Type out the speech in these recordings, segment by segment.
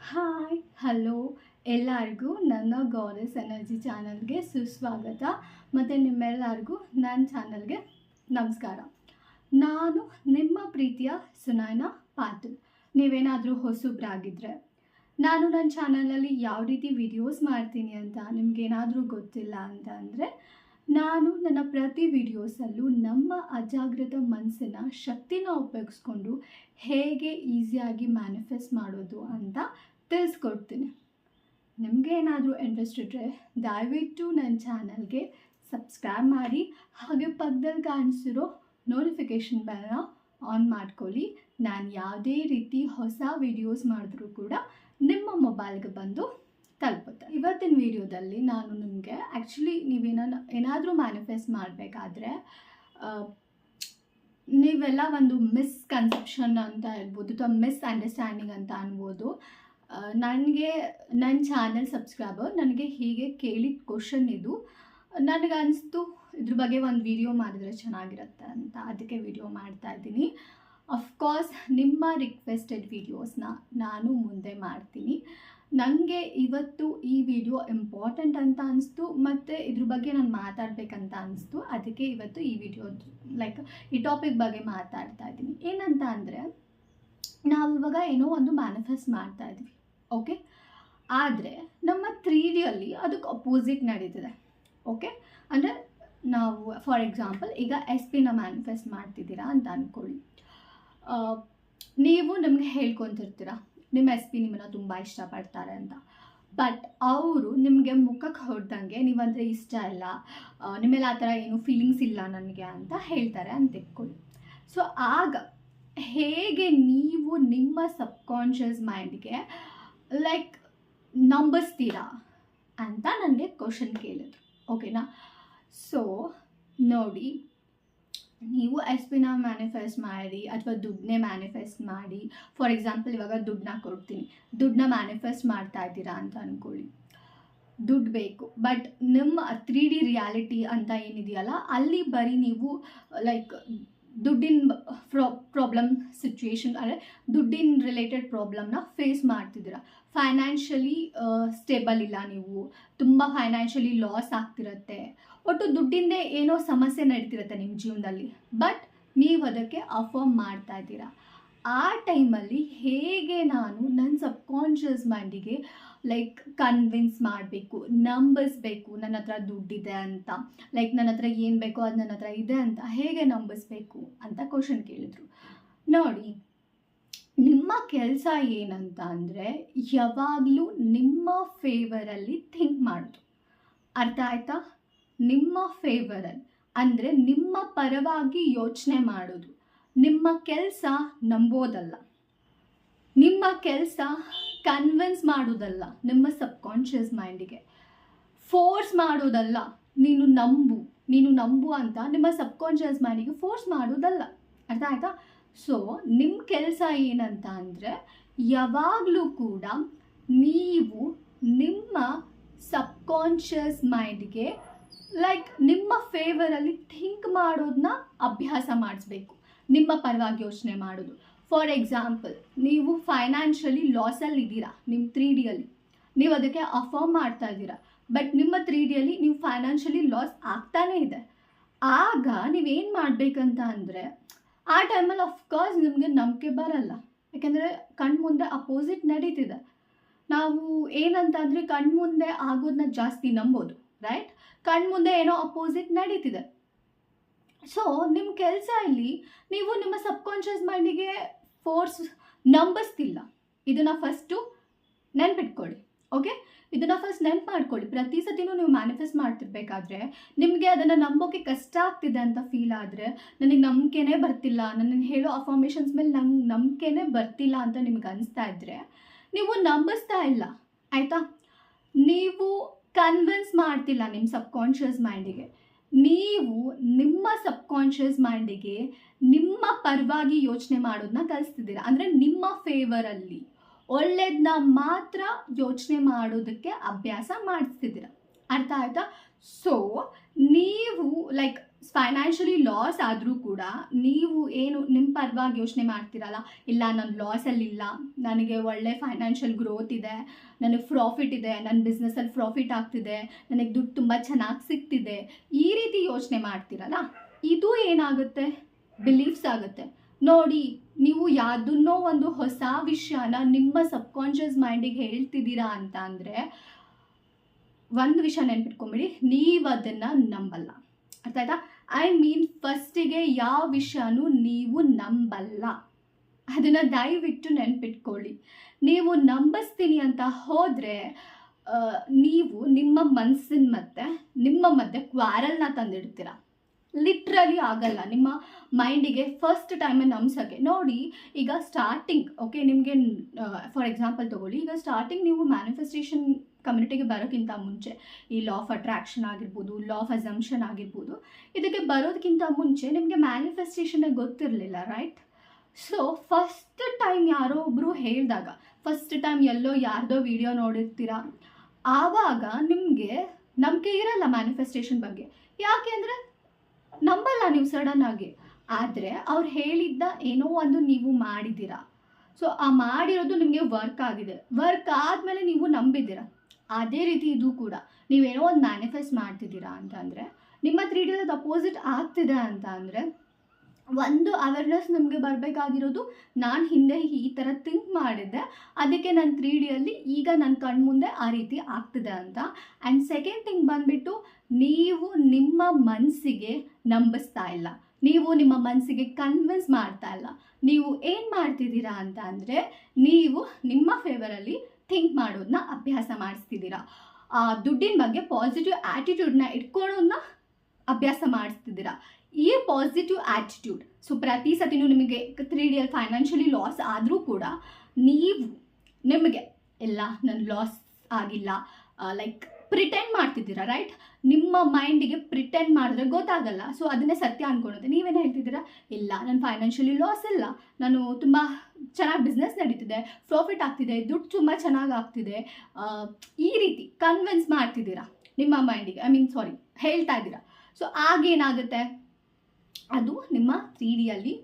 Hi hello ಎಲ್ಲರಿಗೂ ನನ್ನ goddess energy ಚಾನಲ್ಗೆ ಸುಸ್ವಾಗತ ಮತ್ತು ನಿಮ್ಮೆಲ್ಲರಿಗೂ ನನ್ನ ಚಾನಲ್ಗೆ ನಮಸ್ಕಾರ. ನಾನು ನಿಮ್ಮ ಪ್ರೀತಿಯ ಸುನೈನಾ ಪಾಟೀಲ್. ನೀವೇನಾದರೂ ಹೊಸಬ್ರಾಗಿದ್ದರೆ ನಾನು ನನ್ನ ಚಾನಲಲ್ಲಿ ಯಾವ ರೀತಿ ವಿಡಿಯೋಸ್ ಮಾಡ್ತೀನಿ ಅಂತ ನಿಮಗೇನಾದರೂ ಗೊತ್ತಿಲ್ಲ ಅಂತ ಅಂದರೆ ನಾನು ನನ್ನ ಪ್ರತಿ ವಿಡಿಯೋಸಲ್ಲೂ ನಮ್ಮ ಅಜಾಗೃತ ಮನಸ್ಸಿನ ಶಕ್ತಿನ ಉಪಯೋಗಿಸ್ಕೊಂಡು ಹೇಗೆ ಈಸಿಯಾಗಿ ಮ್ಯಾನಿಫೆಸ್ಟ್ ಮಾಡೋದು ಅಂತ ತಿಳಿಸ್ಕೊಡ್ತೀನಿ. ನಿಮಗೆ ಏನಾದರೂ ಇಂಟ್ರೆಸ್ಟ್ ಇದ್ದರೆ ದಯವಿಟ್ಟು ನನ್ನ ಚಾನಲ್ಗೆ ಸಬ್ಸ್ಕ್ರೈಬ್ ಮಾಡಿ, ಹಾಗೆ ಪಕ್ಕದಲ್ಲಿ ಕಾಣಿಸಿರೋ ನೋಟಿಫಿಕೇಷನ್ ಬೆಲ್ನ ಆನ್ ಮಾಡ್ಕೊಳ್ಳಿ. ನಾನು ಯಾವುದೇ ರೀತಿ ಹೊಸ ವಿಡಿಯೋಸ್ ಮಾಡಿದ್ರೂ ಕೂಡ ನಿಮ್ಮ ಮೊಬೈಲ್ಗೆ ಬಂದು ತಲುಪುತ್ತೆ. ಇವತ್ತಿನ ವಿಡಿಯೋದಲ್ಲಿ ನಾನು ನಿಮಗೆ ಆ್ಯಕ್ಚುಲಿ ಏನಾದರೂ ಮ್ಯಾನಿಫೆಸ್ಟ್ ಮಾಡಬೇಕಾದ್ರೆ ನೀವೆಲ್ಲ ಒಂದು ಮಿಸ್ಕನ್ಸೆಪ್ಷನ್ ಅಂತ ಹೇಳ್ಬೋದು ಅಥವಾ ಮಿಸ್ಅಂಡರ್ಸ್ಟ್ಯಾಂಡಿಂಗ್ ಅಂತ ಅನ್ಬೋದು. ನನಗೆ ನನ್ನ ಚಾನಲ್ ಸಬ್ಸ್ಕ್ರೈಬರ್ ನನಗೆ ಹೀಗೆ ಕೇಳಿದ ಕ್ವಶನ್ ಇದು. ನನಗೆ ಅನಿಸ್ತು ಇದ್ರ ಬಗ್ಗೆ ಒಂದು ವಿಡಿಯೋ ಮಾಡಿದರೆ ಚೆನ್ನಾಗಿರುತ್ತೆ ಅಂತ, ಅದಕ್ಕೆ ವಿಡಿಯೋ ಮಾಡ್ತಾಯಿದ್ದೀನಿ. ಅಫ್ಕೋರ್ಸ್ ನಿಮ್ಮ ರಿಕ್ವೆಸ್ಟೆಡ್ ವಿಡಿಯೋಸ್ನ ನಾನು ಮುಂದೆ ಮಾಡ್ತೀನಿ. ನನಗೆ ಇವತ್ತು ಈ ವಿಡಿಯೋ ಇಂಪಾರ್ಟೆಂಟ್ ಅಂತ ಅನಿಸ್ತು ಮತ್ತು ಇದ್ರ ಬಗ್ಗೆ ನಾನು ಮಾತಾಡಬೇಕಂತ ಅನಿಸ್ತು. ಅದಕ್ಕೆ ಇವತ್ತು ಈ ವಿಡಿಯೋ ಈ ಟಾಪಿಕ್ ಬಗ್ಗೆ ಮಾತಾಡ್ತಾ ಇದ್ದೀನಿ. ಏನಂತ ಅಂದರೆ, ನಾವು ಇವಾಗ ಏನೋ ಒಂದು ಮ್ಯಾನಿಫೆಸ್ಟ್ ಮಾಡ್ತಾ ಇದ್ವಿ, ಓಕೆ, ಆದರೆ ನಮ್ಮ 3Dಯಲ್ಲಿ ಅದಕ್ಕೆ ಅಪೋಸಿಟ್ ನಡೀತಿದೆ. ಓಕೆ, ಅಂದರೆ ನಾವು ಫಾರ್ ಎಕ್ಸಾಂಪಲ್ ಈಗ SP ಮ್ಯಾನಿಫೆಸ್ಟ್ ಮಾಡ್ತಿದ್ದೀರಾ ಅಂತ ಅಂದ್ಕೊಳ್ಳಿ. ನೀವು ನಿಮಗೆ ಹೇಳ್ಕೊತಿರ್ತೀರ ನಿಮ್ಮ SP ನಿಮ್ಮನ್ನು ತುಂಬ ಇಷ್ಟಪಡ್ತಾರೆ ಅಂತ. ಬಟ್ ಅವರು ನಿಮಗೆ ಮುಖಕ್ಕೆ ಹೊಡೆದಂಗೆ ನೀವಂದರೆ ಇಷ್ಟ ಇಲ್ಲ, ನಿಮ್ಮೆಲ್ಲ ಆ ಥರ ಏನು ಫೀಲಿಂಗ್ಸ್ ಇಲ್ಲ ನನಗೆ ಅಂತ ಹೇಳ್ತಾರೆ ಅಂತ ಇಟ್ಕೊಳ್ಳಿ. ಸೊ ಆಗ ಹೇಗೆ ನೀವು ನಿಮ್ಮ ಸಬ್ಕಾನ್ಷಿಯಸ್ ಮೈಂಡ್ಗೆ ನಂಬಿಸ್ತೀರಾ ಅಂತ ನನಗೆ ಕ್ವಶನ್ ಕೇಳಿದ್ರು, ಓಕೆನಾ. ಸೊ ನೋಡಿ, ನೀವು SP ಮ್ಯಾನಿಫೆಸ್ಟ್ ಮಾಡಿ ಅಥವಾ ದುಡ್ಡನ್ನೇ ಮ್ಯಾನಿಫೆಸ್ಟ್ ಮಾಡಿ, ಫಾರ್ ಎಕ್ಸಾಂಪಲ್ ಇವಾಗ ದುಡ್ಡನ್ನ ಕೊಡ್ತೀನಿ, ದುಡ್ಡನ್ನ ಮ್ಯಾನಿಫೆಸ್ಟ್ ಮಾಡ್ತಾ ಇದ್ದೀರಾ ಅಂತ ಅಂದ್ಕೊಳ್ಳಿ. ದುಡ್ಡು ಬೇಕು, ಬಟ್ ನಿಮ್ಮ 3D ರಿಯಾಲಿಟಿ ಅಂತ ಏನಿದೆಯಲ್ಲ ಅಲ್ಲಿ ಬರೀ ನೀವು ದುಡ್ಡಿನ ಪ್ರಾಬ್ಲಮ್ ಸಿಚುವೇಶನ್, ಅಂದರೆ ದುಡ್ಡಿನ ರಿಲೇಟೆಡ್ ಪ್ರಾಬ್ಲಮ್ನ ಫೇಸ್ ಮಾಡ್ತಿದ್ದೀರ. ಫೈನಾನ್ಷಿಯಲಿ ಸ್ಟೇಬಲ್ ಇಲ್ಲ, ನೀವು ತುಂಬ ಫೈನಾನ್ಷಿಯಲಿ ಲಾಸ್ ಆಗ್ತಿರತ್ತೆ, ಒಟ್ಟು ದುಡ್ಡಿಂದೇ ಏನೋ ಸಮಸ್ಯೆ ನಡೀತಿರುತ್ತೆ ನಿಮ್ಮ ಜೀವನದಲ್ಲಿ. ಬಟ್ ನೀವು ಅದಕ್ಕೆ ಅಫರ್ಮ್ ಮಾಡ್ತಾ ಇದ್ದೀರಾ. ಆ ಟೈಮಲ್ಲಿ ಹೇಗೆ ನಾನು ನನ್ನ ಸಬ್ಕಾನ್ಷಿಯಸ್ ಮೈಂಡಿಗೆ ಕನ್ವಿನ್ಸ್ ಮಾಡಬೇಕು, ನಂಬಿಸ್ಬೇಕು ನನ್ನ ಹತ್ರ ದುಡ್ಡಿದೆ ಅಂತ, ನನ್ನ ಹತ್ರ ಏನು ಬೇಕೋ ಅದು ನನ್ನ ಹತ್ರ ಇದೆ ಅಂತ ಹೇಗೆ ನಂಬಿಸ್ಬೇಕು ಅಂತ ಕ್ವಶನ್ ಕೇಳಿದರು. ನೋಡಿ, ನಿಮ್ಮ ಕೆಲಸ ಏನಂತ ಅಂದರೆ ಯಾವಾಗಲೂ ನಿಮ್ಮ ಫೇವರಲ್ಲಿ ಥಿಂಕ್ ಮಾಡೋದು. ಅರ್ಥ ಆಯ್ತಾ? ನಿಮ್ಮ ಫೇವರಲ್ಲಿ ಅಂದರೆ ನಿಮ್ಮ ಪರವಾಗಿ ಯೋಚನೆ ಮಾಡೋದು. ನಿಮ್ಮ ಕೆಲಸ ನಂಬೋದಲ್ಲ, ನಿಮ್ಮ ಕೆಲಸ ಕನ್ವಿನ್ಸ್ ಮಾಡೋದಲ್ಲ, ನಿಮ್ಮ ಸಬ್ಕಾನ್ಷಿಯಸ್ ಮೈಂಡಿಗೆ ಫೋರ್ಸ್ ಮಾಡೋದಲ್ಲ. ನೀನು ನಂಬು ಅಂತ ನಿಮ್ಮ ಸಬ್ಕಾನ್ಷಿಯಸ್ ಮೈಂಡಿಗೆ ಫೋರ್ಸ್ ಮಾಡೋದಲ್ಲ. ಅರ್ಥ ಆಯ್ತಾ? ಸೊ ನಿಮ್ಮ ಕೆಲಸ ಏನಂತ ಅಂದರೆ ಯಾವಾಗಲೂ ಕೂಡ ನೀವು ನಿಮ್ಮ ಸಬ್ಕಾನ್ಷಿಯಸ್ ಮೈಂಡ್ಗೆ ನಿಮ್ಮ ಫೇವರಲ್ಲಿ ಥಿಂಕ್ ಮಾಡೋದನ್ನ ಅಭ್ಯಾಸ ಮಾಡಿಸ್ಬೇಕು, ನಿಮ್ಮ ಪರವಾಗಿ ಯೋಚನೆ ಮಾಡೋದು. ಫಾರ್ ಎಕ್ಸಾಂಪಲ್, ನೀವು ಫೈನಾನ್ಷಿಯಲಿ ಲಾಸಲ್ಲಿ ಇದ್ದೀರಾ ನಿಮ್ಮ 3Dಯಲ್ಲಿ, ನೀವು ಅದಕ್ಕೆ ಅಫರ್ಮ್ ಮಾಡ್ತಾ ಇದ್ದೀರಾ, ಬಟ್ ನಿಮ್ಮ 3Dಯಲ್ಲಿ ನೀವು ಫೈನಾನ್ಷಿಯಲಿ ಲಾಸ್ ಆಗ್ತಾನೇ ಇದೆ. ಆಗ ನೀವೇನು ಮಾಡಬೇಕಂತ ಅಂದರೆ, ಆ ಟೈಮಲ್ಲಿ ಅಫ್ಕೋರ್ಸ್ ನಿಮಗೆ ನಂಬಿಕೆ ಬರಲ್ಲ, ಯಾಕೆಂದರೆ ಕಣ್ಮುಂದೆ ಅಪೋಸಿಟ್ ನಡೀತಿದೆ. ನಾವು ಏನಂತ ಅಂದರೆ ಕಣ್ಮುಂದೆ ಆಗೋದನ್ನ ಜಾಸ್ತಿ ನಂಬೋದು, ರೈಟ್? ಕಣ್ಮುಂದೆ ಏನೋ ಅಪೋಸಿಟ್ ನಡೀತಿದೆ. ಸೊ ನಿಮ್ಮ ಕೆಲಸ ಇಲ್ಲಿ ನೀವು ನಿಮ್ಮ ಸಬ್ಕಾನ್ಷಿಯಸ್ ಮೈಂಡಿಗೆ ಫೋರ್ಸ್ ನಂಬಿಸ್ತಿಲ್ಲ. ಇದನ್ನು ಫಸ್ಟು ನೆನ್ಪಿಟ್ಕೊಳ್ಳಿ, ಓಕೆ? ಇದನ್ನು ಫಸ್ಟ್ ನೆನ್ಪು ಮಾಡ್ಕೊಳ್ಳಿ. ಪ್ರತಿ ಸತಿನೂ ನೀವು ಮ್ಯಾನಿಫೆಸ್ಟ್ ಮಾಡ್ತಿರ್ಬೇಕಾದ್ರೆ ನಿಮಗೆ ಅದನ್ನು ನಂಬೋಕ್ಕೆ ಕಷ್ಟ ಆಗ್ತಿದೆ ಅಂತ ಫೀಲ್ ಆದರೆ, ನನಗೆ ನಂಬಿಕೆನೇ ಬರ್ತಿಲ್ಲ, ನನಗೆ ಹೇಳೋ ಅಫರ್ಮೇಷನ್ಸ್ ಮೇಲೆ ನಂಗೆ ನಂಬಿಕೆನೇ ಬರ್ತಿಲ್ಲ ಅಂತ ನಿಮ್ಗೆ ಅನಿಸ್ತಾ ಇದ್ದರೆ ನೀವು ನಂಬಿಸ್ತಾ ಇಲ್ಲ, ಆಯಿತಾ? ನೀವು ಕನ್ವಿನ್ಸ್ ಮಾಡ್ತಿಲ್ಲ ನಿಮ್ಮ ಸಬ್ಕಾನ್ಷಿಯಸ್ ಮೈಂಡಿಗೆ. ನೀವು ನಿಮ್ಮ ಸಬ್ಕಾನ್ಷಿಯಸ್ ಮೈಂಡಿಗೆ ನಿಮ್ಮ ಪರವಾಗಿ ಯೋಚನೆ ಮಾಡೋದನ್ನ ಕಲಿಸ್ತಿದ್ದೀರಾ. ಅಂದರೆ ನಿಮ್ಮ ಫೇವರಲ್ಲಿ ಒಳ್ಳೆಯದನ್ನ ಮಾತ್ರ ಯೋಚನೆ ಮಾಡೋದಕ್ಕೆ ಅಭ್ಯಾಸ ಮಾಡಿಸ್ತಿದ್ದೀರ. ಅರ್ಥ ಆಯ್ತಾ? ಸೊ ನೀವು ಫೈನಾನ್ಷಿಯಲಿ ಲಾಸ್ ಆದರೂ ಕೂಡ ನೀವು ಏನು ನಿಮ್ಮ ಪರವಾಗಿ ಯೋಚನೆ ಮಾಡ್ತೀರಲ್ಲ, ಇಲ್ಲ ನಾನು ಲಾಸಲ್ಲಿಲ್ಲ, ನನಗೆ ಒಳ್ಳೆ ಫೈನಾನ್ಷಿಯಲ್ ಗ್ರೋತ್ ಇದೆ, ನನಗೆ ಪ್ರಾಫಿಟ್ ಇದೆ, ನನ್ನ ಬಿಸ್ನೆಸ್ಸಲ್ಲಿ ಪ್ರಾಫಿಟ್ ಆಗ್ತಿದೆ, ನನಗೆ ದುಡ್ಡು ತುಂಬ ಚೆನ್ನಾಗಿ ಸಿಗ್ತಿದೆ, ಈ ರೀತಿ ಯೋಚನೆ ಮಾಡ್ತೀರಲ್ಲ, ಇದು ಏನಾಗುತ್ತೆ, ಬಿಲೀಫ್ಸ್ ಆಗುತ್ತೆ. ನೋಡಿ, ನೀವು ಯಾವುದನ್ನೋ ಒಂದು ಹೊಸ ವಿಷಯನ ನಿಮ್ಮ ಸಬ್ಕಾನ್ಷಿಯಸ್ ಮೈಂಡಿಗೆ ಹೇಳ್ತಿದ್ದೀರಾ ಅಂತ ಅಂದರೆ ಒಂದು ವಿಷಯ ನೆನ್ಪಿಟ್ಕೊಂಬಿಡಿ, ನೀವು ಅದನ್ನು ನಂಬಲ್ಲ. ಅರ್ಥ ಆಯ್ತಾ? ಐ ಮೀನ್ ಫಸ್ಟಿಗೆ ಯಾವ ವಿಷಯನೂ ನೀವು ನಂಬಲ್ಲ. ಅದನ್ನು ದಯವಿಟ್ಟು ನೆನ್ಪಿಟ್ಕೊಳ್ಳಿ. ನೀವು ನಂಬಿಸ್ತೀನಿ ಅಂತ ಹೋದರೆ ನೀವು ನಿಮ್ಮ ಮನಸ್ಸಿನ ಮತ್ತು ನಿಮ್ಮ ಮಧ್ಯೆ ಕ್ವಾರಲ್ನ ತಂದಿಡ್ತೀರ. ಲಿಟ್ರಲಿ ಆಗಲ್ಲ ನಿಮ್ಮ ಮೈಂಡಿಗೆ ಫಸ್ಟ್ ಟೈಮೇ ನಂಬ್ಸೋಕ್ಕೆ. ನೋಡಿ, ಈಗ ಸ್ಟಾರ್ಟಿಂಗ್ ಓಕೆ, ನಿಮಗೆ ಫಾರ್ ಎಕ್ಸಾಂಪಲ್ ತೊಗೊಳ್ಳಿ, ಈಗ ಸ್ಟಾರ್ಟಿಂಗ್ ನೀವು ಮ್ಯಾನಿಫೆಸ್ಟೇಷನ್ ಕಮ್ಯುನಿಟಿಗೆ ಬರೋಕ್ಕಿಂತ ಮುಂಚೆ ಈ ಲಾ ಆಫ್ ಅಟ್ರಾಕ್ಷನ್ ಆಗಿರ್ಬೋದು, ಲಾ ಆಫ್ ಅಸಂಪ್ಷನ್ ಆಗಿರ್ಬೋದು, ಇದಕ್ಕೆ ಬರೋದಕ್ಕಿಂತ ಮುಂಚೆ ನಿಮಗೆ ಮ್ಯಾನಿಫೆಸ್ಟೇಷನ್ನೇ ಗೊತ್ತಿರಲಿಲ್ಲ, ರೈಟ್? ಸೊ ಫಸ್ಟ್ ಟೈಮ್ ಯಾರೋ ಒಬ್ಬರು ಹೇಳಿದಾಗ, ಫಸ್ಟ್ ಟೈಮ್ ಎಲ್ಲೋ ಯಾರ್ದೋ ವಿಡಿಯೋ ನೋಡಿರ್ತೀರ, ಆವಾಗ ನಿಮಗೆ ನಂಬಿಕೆ ಇರಲ್ಲ ಮ್ಯಾನಿಫೆಸ್ಟೇಷನ್ ಬಗ್ಗೆ. ಯಾಕೆ ಅಂದರೆ ನಂಬಲ್ಲ ನೀವು ಸಡನ್ನಾಗಿ. ಆದರೆ ಅವ್ರು ಹೇಳಿದ್ದ ಏನೋ ಒಂದು ನೀವು ಮಾಡಿದ್ದೀರಾ, ಸೊ ಆ ಮಾಡಿರೋದು ನಿಮಗೆ ವರ್ಕ್ ಆಗಿದೆ, ವರ್ಕ್ ಆದಮೇಲೆ ನೀವು ನಂಬಿದ್ದೀರ. ಅದೇ ರೀತಿ ಇದು ಕೂಡ, ನೀವೇನೋ ಒಂದು ಮ್ಯಾನಿಫೆಸ್ಟ್ ಮಾಡ್ತಿದ್ದೀರಾ ಅಂತಂದರೆ, ನಿಮ್ಮ 3D ಅದು ಅಪೋಸಿಟ್ ಆಗ್ತಿದೆ ಅಂತ ಅಂದರೆ, ಒಂದು ಅವೇರ್ನೆಸ್ ನಿಮಗೆ ಬರಬೇಕಾಗಿರೋದು, ನಾನು ಹಿಂದೆ ಈ ಥರ ಥಿಂಕ್ ಮಾಡಿದ್ದೆ, ಅದಕ್ಕೆ ನನ್ನ 3Dಯಲ್ಲಿ ಈಗ ನನ್ನ ಕಣ್ಮುಂದೆ ಆ ರೀತಿ ಆಗ್ತಿದೆ ಅಂತ. ಆ್ಯಂಡ್ ಸೆಕೆಂಡ್ ಥಿಂಗ್ ಬಂದುಬಿಟ್ಟು, ನೀವು ನಿಮ್ಮ ಮನಸ್ಸಿಗೆ ನಂಬಿಸ್ತಾ ಇಲ್ಲ, ನೀವು ನಿಮ್ಮ ಮನಸ್ಸಿಗೆ ಕನ್ವಿನ್ಸ್ ಮಾಡ್ತಾ ಇಲ್ಲ. ನೀವು ಏನು ಮಾಡ್ತಿದ್ದೀರಾ ಅಂತ ಅಂದರೆ, ನೀವು ನಿಮ್ಮ ಫೇವರಲ್ಲಿ ಥಿಂಕ್ ಮಾಡೋದನ್ನ ಅಭ್ಯಾಸ ಮಾಡಿಸ್ತಿದ್ದೀರಾ. ದುಡ್ಡಿನ ಬಗ್ಗೆ ಪಾಸಿಟಿವ್ ಆ್ಯಟಿಟ್ಯೂಡ್ನ ಇಟ್ಕೊಳ್ಳೋದನ್ನ ಅಭ್ಯಾಸ ಮಾಡಿಸ್ತಿದ್ದೀರಾ. ಈ ಪಾಸಿಟಿವ್ ಆ್ಯಟಿಟ್ಯೂಡ್, ಸೊ ಪ್ರತಿ ಸತಿನೂ ನಿಮಗೆ 3Dಯಲ್ಲಿ ಫೈನಾನ್ಷಿಯಲಿ ಲಾಸ್ ಆದರೂ ಕೂಡ ನೀವು ನಿಮಗೆ ಇಲ್ಲ ನನ್ನ ಲಾಸ್ ಆಗಿಲ್ಲ ಲೈಕ್ ಪ್ರಿಟೆಂಡ್ ಮಾಡ್ತಿದ್ದೀರಾ, ರೈಟ್? ನಿಮ್ಮ ಮೈಂಡಿಗೆ ಪ್ರಿಟೆಂಡ್ ಮಾಡಿದ್ರೆ ಗೊತ್ತಾಗಲ್ಲ, ಸೊ ಅದನ್ನೇ ಸತ್ಯ ಅಂದ್ಕೊಳುತ್ತೆ. ನೀವೇನು ಹೇಳ್ತಿದ್ದೀರಾ, ಇಲ್ಲ ನನ್ನ ಫೈನಾನ್ಷಿಯಲಿ ಲಾಸ್ ಇಲ್ಲ, ನಾನು ತುಂಬ ಚೆನ್ನಾಗಿ ಬಿಸ್ನೆಸ್ ನಡೀತಿದೆ, ಪ್ರಾಫಿಟ್ ಆಗ್ತಿದೆ, ದುಡ್ಡು ತುಂಬ ಚೆನ್ನಾಗಿ ಆಗ್ತಿದೆ, ಈ ರೀತಿ ಕನ್ವಿನ್ಸ್ ಮಾಡ್ತಿದ್ದೀರಾ ನಿಮ್ಮ ಮೈಂಡಿಗೆ, ಹೇಳ್ತಾ ಇದ್ದೀರಾ. ಸೊ ಆಗೇನಾಗುತ್ತೆ, ಅದು ನಿಮ್ಮ 3Dಯಲ್ಲಿ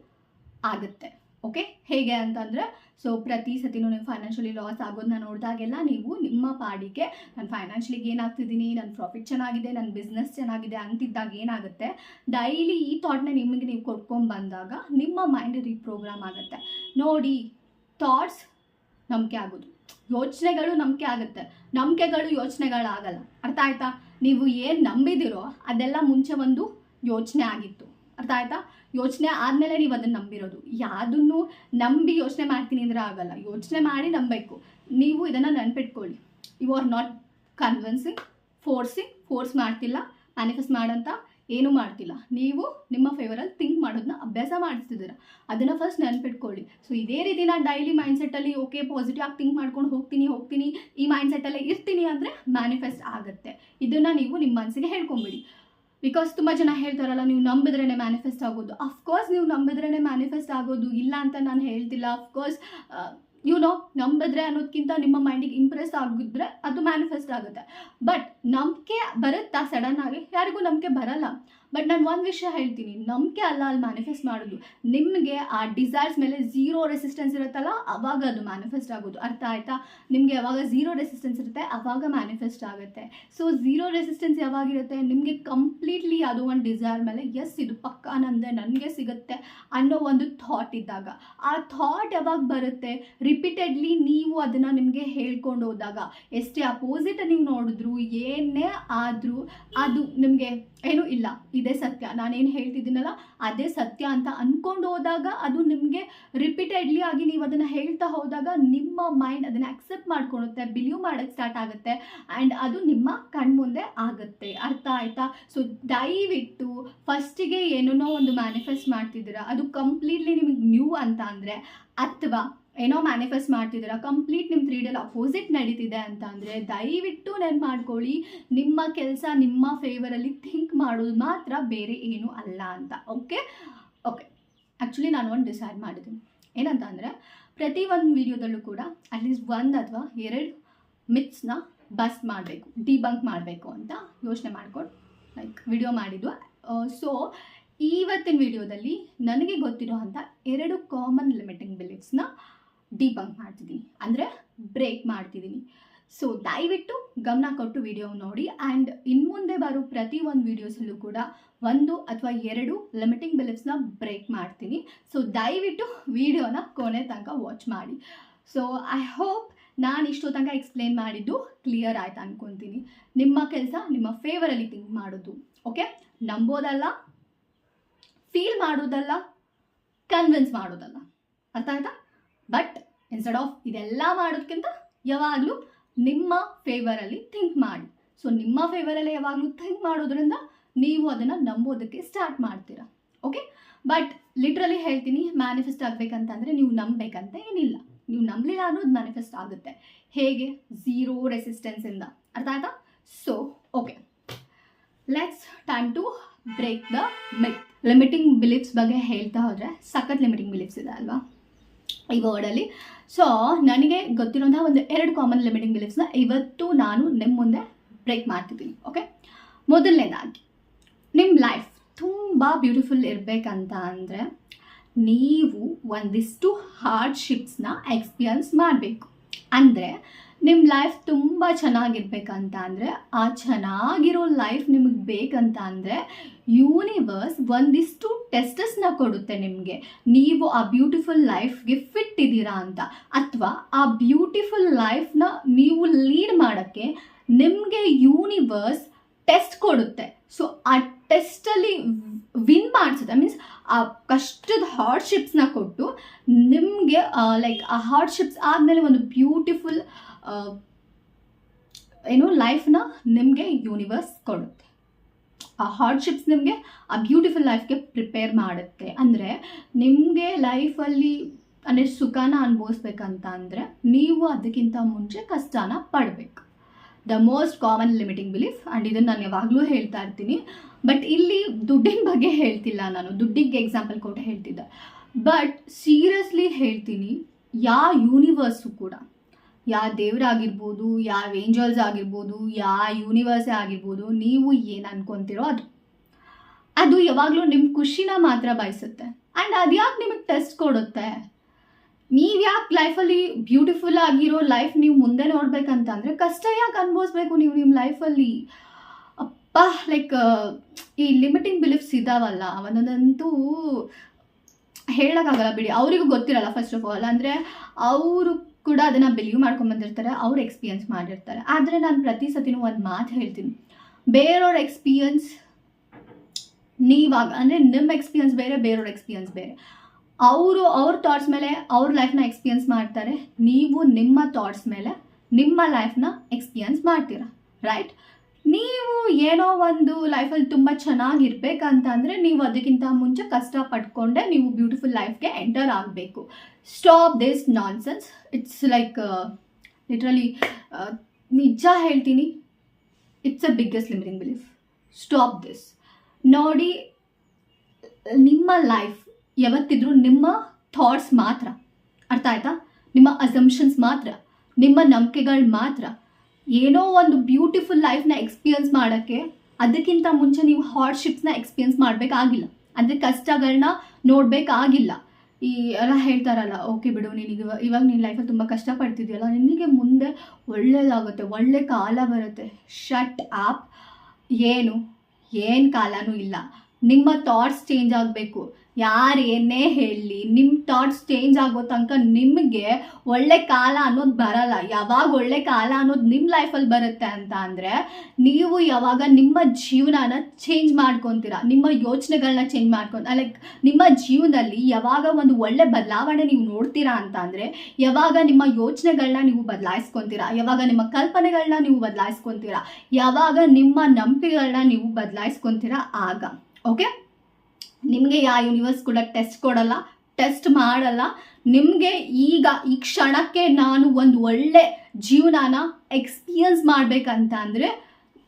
ಆಗುತ್ತೆ. ಓಕೆ, ಹೇಗೆ ಅಂತಂದರೆ, ಸೊ ಪ್ರತಿ ಸತಿನೂ ನೀವು ಫೈನಾನ್ಷಿಯಲಿ ಲಾಸ್ ಆಗೋದನ್ನ ನೋಡಿದಾಗೆಲ್ಲ ನೀವು ನಿಮ್ಮ ಪಾಡಿಗೆ ನಾನು ಫೈನಾನ್ಷಿಯಲಿಗೆ ಏನಾಗ್ತಿದ್ದೀನಿ, ನನ್ನ ಪ್ರಾಫಿಟ್ ಚೆನ್ನಾಗಿದೆ, ನನ್ನ ಬಿಸ್ನೆಸ್ ಚೆನ್ನಾಗಿದೆ ಅಂತಿದ್ದಾಗ ಏನಾಗುತ್ತೆ, ಡೈಲಿ ಈ ಥಾಟ್ನ ನಿಮಗೆ ನೀವು ಕೊಟ್ಕೊಂಡ್ಬಂದಾಗ ನಿಮ್ಮ ಮೈಂಡ್ ರೀಪ್ರೋಗ್ರಾಮ್ ಆಗುತ್ತೆ. ನೋಡಿ, ಥಾಟ್ಸ್ ನಂಬಿಕೆ ಆಗೋದು, ಯೋಚನೆಗಳು ನಂಬಿಕೆ ಆಗುತ್ತೆ, ನಂಬಿಕೆಗಳು ಯೋಚನೆಗಳಾಗಲ್ಲ. ಅರ್ಥ ಆಯ್ತಾ? ನೀವು ಏನು ನಂಬಿದಿರೋ ಅದೆಲ್ಲ ಮುಂಚೆ ಒಂದು ಯೋಚನೆ ಆಗಿತ್ತು. ಅರ್ಥ ಆಯ್ತಾ? ಯೋಚನೆ ಆದಮೇಲೆ ನೀವು ಅದನ್ನು ನಂಬಿರೋದು. ಯಾವುದನ್ನು ನಂಬಿ ಯೋಚನೆ ಮಾಡ್ತೀನಿ ಅಂದರೆ ಆಗಲ್ಲ, ಯೋಚನೆ ಮಾಡಿ ನಂಬಬೇಕು. ನೀವು ಇದನ್ನು ನೆನ್ಪಿಟ್ಕೊಳ್ಳಿ. You are not convincing, force ಮಾಡ್ತಿಲ್ಲ, ಮ್ಯಾನಿಫೆಸ್ಟ್ ಮಾಡೋಂಥ ಏನೂ ಮಾಡ್ತಿಲ್ಲ. ನೀವು ನಿಮ್ಮ ಫೇವರಲ್ಲಿ ಥಿಂಕ್ ಮಾಡೋದನ್ನ ಅಭ್ಯಾಸ ಮಾಡಿಸ್ತಿದ್ದೀರ. ಅದನ್ನು ಫಸ್ಟ್ ನೆನ್ಪಿಟ್ಕೊಳ್ಳಿ. ಸೊ ಇದೇ ರೀತಿ ನಾನು ಡೈಲಿ ಮೈಂಡ್ಸೆಟ್ಟಲ್ಲಿ ಓಕೆ ಪಾಸಿಟಿವ್ ಆಗಿ ಥಿಂಕ್ ಮಾಡ್ಕೊಂಡು ಹೋಗ್ತೀನಿ, ಈ ಮೈಂಡ್ಸೆಟ್ಟಲ್ಲೇ ಇರ್ತೀನಿ ಅಂದರೆ ಮ್ಯಾನಿಫೆಸ್ಟ್ ಆಗುತ್ತೆ. ಇದನ್ನು ನೀವು ನಿಮ್ಮ ಮನಸ್ಸಿಗೆ ಹೇಳ್ಕೊಂಬಿಡಿ. ಬಿಕಾಸ್ ತುಂಬ ಜನ ಹೇಳ್ತಾರಲ್ಲ, ನೀವು ನಂಬಿದ್ರೇ ಮ್ಯಾನಿಫೆಸ್ಟ್ ಆಗೋದು. ಅಫ್ಕೋರ್ಸ್ ನೀವು ನಂಬಿದ್ರೇ ಮ್ಯಾನಿಫೆಸ್ಟ್ ಆಗೋದು, ಇಲ್ಲ ಅಂತ ನಾನು ಹೇಳ್ತಿಲ್ಲ. ಅಫ್ಕೋರ್ಸ್ ನಂಬಿದ್ರೆ ಅನ್ನೋದಕ್ಕಿಂತ ನಿಮ್ಮ ಮೈಂಡಿಗೆ ಇಂಪ್ರೆಸ್ ಆಗಿದ್ರೆ ಅದು ಮ್ಯಾನಿಫೆಸ್ಟ್ ಆಗುತ್ತೆ. ಬಟ್ ನಂಬಿಕೆ ಬರುತ್ತಾ ಸಡನ್ನಾಗಿ? ಯಾರಿಗೂ ನಂಬಿಕೆ ಬರಲ್ಲ. ಬಟ್ ನಾನು ಒಂದು ವಿಷಯ ಹೇಳ್ತೀನಿ, ನಂಬಿಕೆ ಅಲ್ಲ ಅಲ್ಲಿ ಮ್ಯಾನಿಫೆಸ್ಟ್ ಮಾಡೋದು. ನಿಮಗೆ ಆ ಡಿಸೈರ್ಸ್ ಮೇಲೆ ಝೀರೋ ರೆಸಿಸ್ಟೆನ್ಸ್ ಇರುತ್ತಲ್ಲ, ಅವಾಗ ಅದು ಮ್ಯಾನಿಫೆಸ್ಟ್ ಆಗೋದು. ಅರ್ಥ ಆಯ್ತಾ? ನಿಮಗೆ ಯಾವಾಗ ಝೀರೋ ರೆಸಿಸ್ಟೆನ್ಸ್ ಇರುತ್ತೆ ಅವಾಗ ಮ್ಯಾನಿಫೆಸ್ಟ್ ಆಗುತ್ತೆ. ಸೊ ಝೀರೋ ರೆಸಿಸ್ಟೆನ್ಸ್ ಯಾವಾಗಿರುತ್ತೆ, ನಿಮಗೆ ಕಂಪ್ಲೀಟ್ಲಿ ಯಾವುದೋ ಒಂದು ಡಿಸೈರ್ ಮೇಲೆ ಎಸ್ ಇದು ಪಕ್ಕಾ ನಂದೆ, ನನಗೆ ಸಿಗುತ್ತೆ ಅನ್ನೋ ಒಂದು ಥಾಟ್ ಇದ್ದಾಗ, ಆ ಥಾಟ್ ಯಾವಾಗ ಬರುತ್ತೆ, ರಿಪೀಟೆಡ್ಲಿ ನೀವು ಅದನ್ನು ನಿಮಗೆ ಹೇಳ್ಕೊಂಡು ಹೋದಾಗ, ಎಷ್ಟೇ ಅಪೋಸಿಟ್ ನೀವು ನೋಡಿದ್ರು, ಏನೇ ಆದರೂ ಅದು ನಿಮಗೆ ಏನೂ ಇಲ್ಲ, ಇದೇ ಸತ್ಯ, ನಾನೇನು ಹೇಳ್ತಿದ್ದೀನಲ್ಲ ಅದೇ ಸತ್ಯ ಅಂತ ಅಂದ್ಕೊಂಡು ಹೋದಾಗ, ಅದು ನಿಮಗೆ ರಿಪೀಟೆಡ್ಲಿ ಆಗಿ ನೀವು ಅದನ್ನು ಹೇಳ್ತಾ ಹೋದಾಗ ನಿಮ್ಮ ಮೈಂಡ್ ಅದನ್ನು ಅಕ್ಸೆಪ್ಟ್ ಮಾಡ್ಕೊಳುತ್ತೆ, ಬಿಲೀವ್ ಮಾಡೋಕ್ಕೆ ಸ್ಟಾರ್ಟ್ ಆಗುತ್ತೆ, ಆ್ಯಂಡ್ ಅದು ನಿಮ್ಮ ಕಣ್ಮುಂದೆ ಆಗುತ್ತೆ. ಅರ್ಥ ಆಯ್ತಾ? ಸೊ ದಯವಿಟ್ಟು ಫಸ್ಟಿಗೆ ಏನೋ ಒಂದು ಮ್ಯಾನಿಫೆಸ್ಟ್ ಮಾಡ್ತಿದ್ದೀರಾ, ಅದು ಕಂಪ್ಲೀಟ್ಲಿ ನಿಮಗೆ ನ್ಯೂ ಅಂತ ಅಂದರೆ, ಅಥವಾ ಏನೋ ಮ್ಯಾನಿಫೆಸ್ಟ್ ಮಾಡ್ತಿದ್ದೀರಾ ಕಂಪ್ಲೀಟ್ ನಿಮ್ಮ 3Dಯಲ್ಲಿ ಅಪೋಸಿಟ್ ನಡೀತಿದೆ ಅಂತ ಅಂದರೆ, ದಯವಿಟ್ಟು ನೆನ್ಪು ಮಾಡ್ಕೊಳ್ಳಿ, ನಿಮ್ಮ ಕೆಲಸ ನಿಮ್ಮ ಫೇವರಲ್ಲಿ ಥಿಂಕ್ ಮಾಡೋದು ಮಾತ್ರ, ಬೇರೆ ಏನೂ ಅಲ್ಲ ಅಂತ. ಓಕೆ, ಆ್ಯಕ್ಚುಲಿ ನಾನು ಒಂದು ಡಿಸೈಡ್ ಮಾಡಿದ್ದೀನಿ ಏನಂತ ಅಂದರೆ, ಪ್ರತಿ ಒಂದು ವಿಡಿಯೋದಲ್ಲೂ ಕೂಡ ಅಟ್ಲೀಸ್ಟ್ 1 ಅಥವಾ 2 ಮಿತ್ಸ್ನ ಬಸ್ಟ್ ಮಾಡಬೇಕು, ಡಿಬಂಕ್ ಮಾಡಬೇಕು ಅಂತ ಯೋಚನೆ ಮಾಡ್ಕೊಂಡು ವಿಡಿಯೋ ಮಾಡಿದ್ದು ಸೊ ಇವತ್ತಿನ ವಿಡಿಯೋದಲ್ಲಿ ನನಗೆ ಗೊತ್ತಿರೋ ಅಂಥ 2 ಕಾಮನ್ ಲಿಮಿಟಿಂಗ್ ಬಿಲೀಫ್ಸ್ನ ಡಿಬಂಕ್ ಮಾಡ್ತಿದ್ದೀನಿ, ಅಂದರೆ ಬ್ರೇಕ್ ಮಾಡ್ತಿದ್ದೀನಿ. ಸೊ ದಯವಿಟ್ಟು ಗಮನ ಕೊಟ್ಟು ವಿಡಿಯೋ ನೋಡಿ. ಆ್ಯಂಡ್ ಇನ್ಮುಂದೆ ಬರೋ ಪ್ರತಿ ಒಂದು ವೀಡಿಯೋಸಲ್ಲೂ ಕೂಡ 1 ಅಥವಾ 2 ಲಿಮಿಟಿಂಗ್ ಬಿಲೀಫ್ಸ್ನ ಬ್ರೇಕ್ ಮಾಡ್ತೀನಿ. ಸೊ ದಯವಿಟ್ಟು ವಿಡಿಯೋನ ಕೊನೆ ತನಕ ವಾಚ್ ಮಾಡಿ. ಸೊ ಐ ಹೋಪ್ ನಾನು ಇಷ್ಟೋ ತನಕ ಎಕ್ಸ್ಪ್ಲೇನ್ ಮಾಡಿದ್ದು ಕ್ಲಿಯರ್ ಆಯ್ತು ಅಂದ್ಕೊತೀನಿ. ನಿಮ್ಮ ಕೆಲಸ ನಿಮ್ಮ ಫೇವರಲ್ಲಿ ಥಿಂಕ್ ಮಾಡೋದು, ಓಕೆ? ನಂಬೋದಲ್ಲ, ಫೀಲ್ ಮಾಡೋದಲ್ಲ, ಕನ್ವಿನ್ಸ್ ಮಾಡೋದಲ್ಲ, ಅರ್ಥ ಆಯ್ತಾ? ಬಟ್ ಇನ್ಸ್ಟೆಡ್ ಆಫ್ ಇದೆಲ್ಲ ಮಾಡೋದಕ್ಕಿಂತ ಯಾವಾಗಲೂ ನಿಮ್ಮ ಫೇವರಲ್ಲಿ ಥಿಂಕ್ ಮಾಡಿ. ಸೊ ನಿಮ್ಮ ಫೇವರಲ್ಲಿ ಯಾವಾಗಲೂ ಥಿಂಕ್ ಮಾಡೋದ್ರಿಂದ ನೀವು ಅದನ್ನು ನಂಬೋದಕ್ಕೆ ಸ್ಟಾರ್ಟ್ ಮಾಡ್ತೀರಾ, ಓಕೆ? ಬಟ್ ಲಿಟ್ರಲಿ ಹೇಳ್ತೀನಿ, ಮ್ಯಾನಿಫೆಸ್ಟ್ ಆಗಬೇಕಂತಂದರೆ ನೀವು ನಂಬಬೇಕಂತ ಏನಿಲ್ಲ. ನೀವು ನಂಬಲಿಲ್ಲ ಅನ್ನೋದು ಮ್ಯಾನಿಫೆಸ್ಟ್ ಆಗುತ್ತೆ. ಹೇಗೆ? 0 ರೆಸಿಸ್ಟೆನ್ಸಿಂದ, ಅರ್ಥ ಆಯ್ತಾ? So okay, let's time to break the myth. Limiting beliefs ಬಗ್ಗೆ ಹೇಳ್ತಾ ಹೋದರೆ ಸಖತ್ ಲಿಮಿಟಿಂಗ್ ಬಿಲೀಫ್ಸ್ ಇದೆ ಅಲ್ವಾ ಈ ವರ್ಡಲ್ಲಿ. ಸೊ ನನಗೆ ಗೊತ್ತಿರೋಂಥ ಒಂದು 2 ಕಾಮನ್ ಲಿಮಿಟಿಂಗ್ ಬಿಲೀಫ್ಸ್ನ ಇವತ್ತು ನಾನು ನಿಮ್ಮ ಮುಂದೆ ಬ್ರೇಕ್ ಮಾಡ್ತಿದ್ದೀನಿ, ಓಕೆ? ಮೊದಲನೇದಾಗಿ, ನಿಮ್ಮ ಲೈಫ್ ತುಂಬ ಬ್ಯೂಟಿಫುಲ್ ಇರಬೇಕಂತ ಅಂದರೆ ನೀವು ಒಂದಿಷ್ಟು ಹಾರ್ಡ್ಶಿಪ್ಸ್ನ ಎಕ್ಸ್ಪೀರಿಯನ್ಸ್ ಮಾಡಬೇಕು. ಅಂದರೆ ನಿಮ್ಮ ಲೈಫ್ ತುಂಬ ಚೆನ್ನಾಗಿರ್ಬೇಕಂತ ಅಂದರೆ, ಆ ಚೆನ್ನಾಗಿರೋ ಲೈಫ್ ನಿಮಗೆ ಬೇಕಂತ ಅಂದರೆ ಯೂನಿವರ್ಸ್ ಒಂದಿಷ್ಟು ಟೆಸ್ಟಸ್ನ ಕೊಡುತ್ತೆ ನಿಮಗೆ. ನೀವು ಆ ಬ್ಯೂಟಿಫುಲ್ ಲೈಫ್ಗೆ ಫಿಟ್ ಇದ್ದೀರಾ ಅಂತ, ಅಥವಾ ಆ ಬ್ಯೂಟಿಫುಲ್ ಲೈಫ್ನ ನೀವು ಲೀಡ್ ಮಾಡೋಕ್ಕೆ ನಿಮಗೆ ಯೂನಿವರ್ಸ್ ಟೆಸ್ಟ್ ಕೊಡುತ್ತೆ. ಸೊ ಆ ಟೆಸ್ಟಲ್ಲಿ ವಿನ್ ಮಾಡಿಸುತ್ತೆ, ಮೀನ್ಸ್ ಆ ಕಷ್ಟದ ಹಾರ್ಡ್ಶಿಪ್ಸ್ನ ಕೊಟ್ಟು ನಿಮಗೆ ಲೈಕ್ ಆ ಹಾರ್ಡ್ಶಿಪ್ಸ್ ಆದಮೇಲೆ ಒಂದು ಬ್ಯೂಟಿಫುಲ್ ಲೈಫ್ನ ನಿಮಗೆ ಯೂನಿವರ್ಸ್ ಕೊಡುತ್ತೆ. ಆ ಹಾರ್ಡ್ಶಿಪ್ಸ್ ನಿಮಗೆ ಆ ಬ್ಯೂಟಿಫುಲ್ ಲೈಫ್ಗೆ ಪ್ರಿಪೇರ್ ಮಾಡುತ್ತೆ. ಅಂದರೆ ನಿಮಗೆ ಲೈಫಲ್ಲಿ ಅಂದರೆ ಸುಖನ ಅನುಭವಿಸ್ಬೇಕಂತ ಅಂದರೆ ನೀವು ಅದಕ್ಕಿಂತ ಮುಂಚೆ ಕಷ್ಟನ ಪಡಬೇಕು. The most common limiting belief. And ಇದನ್ನು ನಾನು ಯಾವಾಗಲೂ ಹೇಳ್ತಾ ಇರ್ತೀನಿ. ಬಟ್ ಇಲ್ಲಿ ದುಡ್ಡಿನ ಬಗ್ಗೆ ಹೇಳ್ತಿಲ್ಲ, ನಾನು ದುಡ್ಡಿಗೆ ಎಕ್ಸಾಂಪಲ್ ಕೊಟ್ಟು ಹೇಳ್ತಿದ್ದೆ. ಬಟ್ ಸೀರಿಯಸ್ಲಿ ಹೇಳ್ತೀನಿ, ಯಾವ ಯೂನಿವರ್ಸು ಕೂಡ, ಯಾವ ದೇವರಾಗಿರ್ಬೋದು, ಯಾವ ಏಂಜಲ್ಸ್ ಆಗಿರ್ಬೋದು, ಯಾವ ಯೂನಿವರ್ಸೇ ಆಗಿರ್ಬೋದು, ನೀವು ಏನು ಅನ್ಕೊತಿರೋ ಅದು ಯಾವಾಗಲೂ ನಿಮ್ಮ ಖುಷಿನ ಮಾತ್ರ ಬಯಸುತ್ತೆ. ಆ್ಯಂಡ್ ಅದು ಯಾಕೆ ನಿಮಗೆ ಟೆಸ್ಟ್ ಕೊಡುತ್ತೆ? ನೀವು ಯಾಕೆ ಲೈಫಲ್ಲಿ ಬ್ಯೂಟಿಫುಲ್ ಆಗಿರೋ ಲೈಫ್ ನೀವು ಮುಂದೆ ನೋಡ್ಬೇಕಂತಂದರೆ ಕಷ್ಟ ಯಾಕೆ ಅನುಭವಿಸ್ಬೇಕು ನೀವು ನಿಮ್ಮ ಲೈಫಲ್ಲಿ? ಅಪ್ಪ, ಲೈಕ್ ಈ ಲಿಮಿಟಿಂಗ್ ಬಿಲೀಫ್ಸ್ ಇದ್ದಾವಲ್ಲ, ಒಂದೊಂದಂತೂ ಹೇಳೋಕ್ಕಾಗಲ್ಲ ಬಿಡಿ. ಅವರಿಗೂ ಗೊತ್ತಿರಲ್ಲ ಫಸ್ಟ್ ಆಫ್ ಆಲ್. ಅಂದರೆ ಅವರು ಕೂಡ ಅದನ್ನು ಬಿಲೀವ್ ಮಾಡ್ಕೊಂಡ್ಬಂದಿರ್ತಾರೆ, ಅವ್ರು ಎಕ್ಸ್ಪೀರಿಯನ್ಸ್ ಮಾಡಿರ್ತಾರೆ. ಆದರೆ ನಾನು ಪ್ರತಿ ಸತಿನೂ ಒಂದು ಮಾತು ಹೇಳ್ತೀನಿ, ಬೇರೆಯವ್ರ ಎಕ್ಸ್ಪೀರಿಯನ್ಸ್ ನೀವಾಗ ಅಂದರೆ ನಿಮ್ಮ ಎಕ್ಸ್ಪೀರಿಯನ್ಸ್ ಬೇರೆ, ಬೇರೆಯವ್ರ ಎಕ್ಸ್ಪೀರಿಯನ್ಸ್ ಬೇರೆ. ಅವ್ರ ಥಾಟ್ಸ್ ಮೇಲೆ ಅವ್ರ ಲೈಫ್ನ ಎಕ್ಸ್ಪೀರಿಯನ್ಸ್ ಮಾಡ್ತಾರೆ, ನೀವು ನಿಮ್ಮ ಥಾಟ್ಸ್ ಮೇಲೆ ನಿಮ್ಮ ಲೈಫ್ನ ಎಕ್ಸ್ಪೀರಿಯನ್ಸ್ ಮಾಡ್ತೀರಾ, ರೈಟ್? ನೀವು ಏನೋ ಒಂದು ಲೈಫಲ್ಲಿ ತುಂಬ ಚೆನ್ನಾಗಿರ್ಬೇಕಂತ ಅಂದರೆ ನೀವು ಅದಕ್ಕಿಂತ ಮುಂಚೆ ಕಷ್ಟಪಟ್ಕೊಂಡೆ ನೀವು ಬ್ಯೂಟಿಫುಲ್ ಲೈಫ್ಗೆ ಎಂಟರ್ ಆಗಬೇಕು. Stop this nonsense. It's like literally ನಿಜ ಹೇಳ್ತೀನಿ, it's a biggest limiting belief. Stop this. ನೋಡಿ, ನಿಮ್ಮ ಲೈಫ್ ಯಾವತ್ತಿದ್ರೂ ನಿಮ್ಮ ಥಾಟ್ಸ್ ಮಾತ್ರ, ಅರ್ಥ ಆಯ್ತಾ? ನಿಮ್ಮ ಅಸಂಪ್ಷನ್ಸ್ ಮಾತ್ರ, ನಿಮ್ಮ ನಂಬಿಕೆಗಳು ಮಾತ್ರ. ಏನೋ ಒಂದು ಬ್ಯೂಟಿಫುಲ್ ಲೈಫ್ನ ಎಕ್ಸ್ಪೀರಿಯನ್ಸ್ ಮಾಡೋಕ್ಕೆ ಅದಕ್ಕಿಂತ ಮುಂಚೆ ನೀವು ಹಾರ್ಡ್ಶಿಪ್ಸ್ನ ಎಕ್ಸ್ಪೀರಿಯನ್ಸ್ ಮಾಡಬೇಕಾಗಿಲ್ಲ, ಅಂದರೆ ಕಷ್ಟಗಳನ್ನ ನೋಡಬೇಕಾಗಿಲ್ಲ. ಈ ಎಲ್ಲ ಹೇಳ್ತಾರಲ್ಲ, ಓಕೆ ಬಿಡು, ನೀನಿಗೆ ಇವಾಗ ನಿನ್ನ ಲೈಫಲ್ಲಿ ತುಂಬ ಕಷ್ಟಪಡ್ತಿದ್ಯಲ್ಲ, ನಿನಗೆ ಮುಂದೆ ಒಳ್ಳೆಯದಾಗುತ್ತೆ, ಒಳ್ಳೆ ಕಾಲ ಬರುತ್ತೆ. Shut up. ಏನು ಕಾಲನೂ ಇಲ್ಲ. ನಿಮ್ಮ ಥಾಟ್ಸ್ ಚೇಂಜ್ ಆಗಬೇಕು. ಯಾರು ಏನೇ ಹೇಳಲಿ, ನಿಮ್ಮ ಥಾಟ್ಸ್ ಚೇಂಜ್ ಆಗೋ ತನಕ ನಿಮಗೆ ಒಳ್ಳೆ ಕಾಲ ಅನ್ನೋದು ಬರಲ್ಲ. ಯಾವಾಗ ಒಳ್ಳೆ ಕಾಲ ಅನ್ನೋದು ನಿಮ್ಮ ಲೈಫಲ್ಲಿ ಬರುತ್ತೆ ಅಂತ ಅಂದರೆ ನೀವು ಯಾವಾಗ ನಿಮ್ಮ ಜೀವನನ ಚೇಂಜ್ ಮಾಡ್ಕೊತೀರಾ, ನಿಮ್ಮ ಯೋಚನೆಗಳನ್ನ ಚೇಂಜ್ ಲೈಕ್ ನಿಮ್ಮ ಜೀವನದಲ್ಲಿ ಯಾವಾಗ ಒಂದು ಒಳ್ಳೆ ಬದಲಾವಣೆ ನೀವು ನೋಡ್ತೀರಾ ಅಂತ ಅಂದರೆ ಯಾವಾಗ ನಿಮ್ಮ ಯೋಚನೆಗಳನ್ನ ನೀವು ಬದಲಾಯಿಸ್ಕೊತೀರಾ, ಯಾವಾಗ ನಿಮ್ಮ ಕಲ್ಪನೆಗಳನ್ನ ನೀವು ಬದಲಾಯಿಸ್ಕೊತೀರಾ, ಯಾವಾಗ ನಿಮ್ಮ ನಂಬಿಕೆಗಳನ್ನ ನೀವು ಬದಲಾಯಿಸ್ಕೊತೀರಾ, ಆಗ ಓಕೆ ನಿಮಗೆ ಯಾವ ಯೂನಿವರ್ಸ್ ಕೂಡ ಟೆಸ್ಟ್ ಕೊಡಲ್ಲ, ಟೆಸ್ಟ್ ಮಾಡಲ್ಲ. ನಿಮಗೆ ಈಗ ಈ ಕ್ಷಣಕ್ಕೆ ನಾನು ಒಂದು ಒಳ್ಳೆ ಜೀವನನ ಎಕ್ಸ್ಪೀರಿಯನ್ಸ್ ಮಾಡಬೇಕಂತ ಅಂದರೆ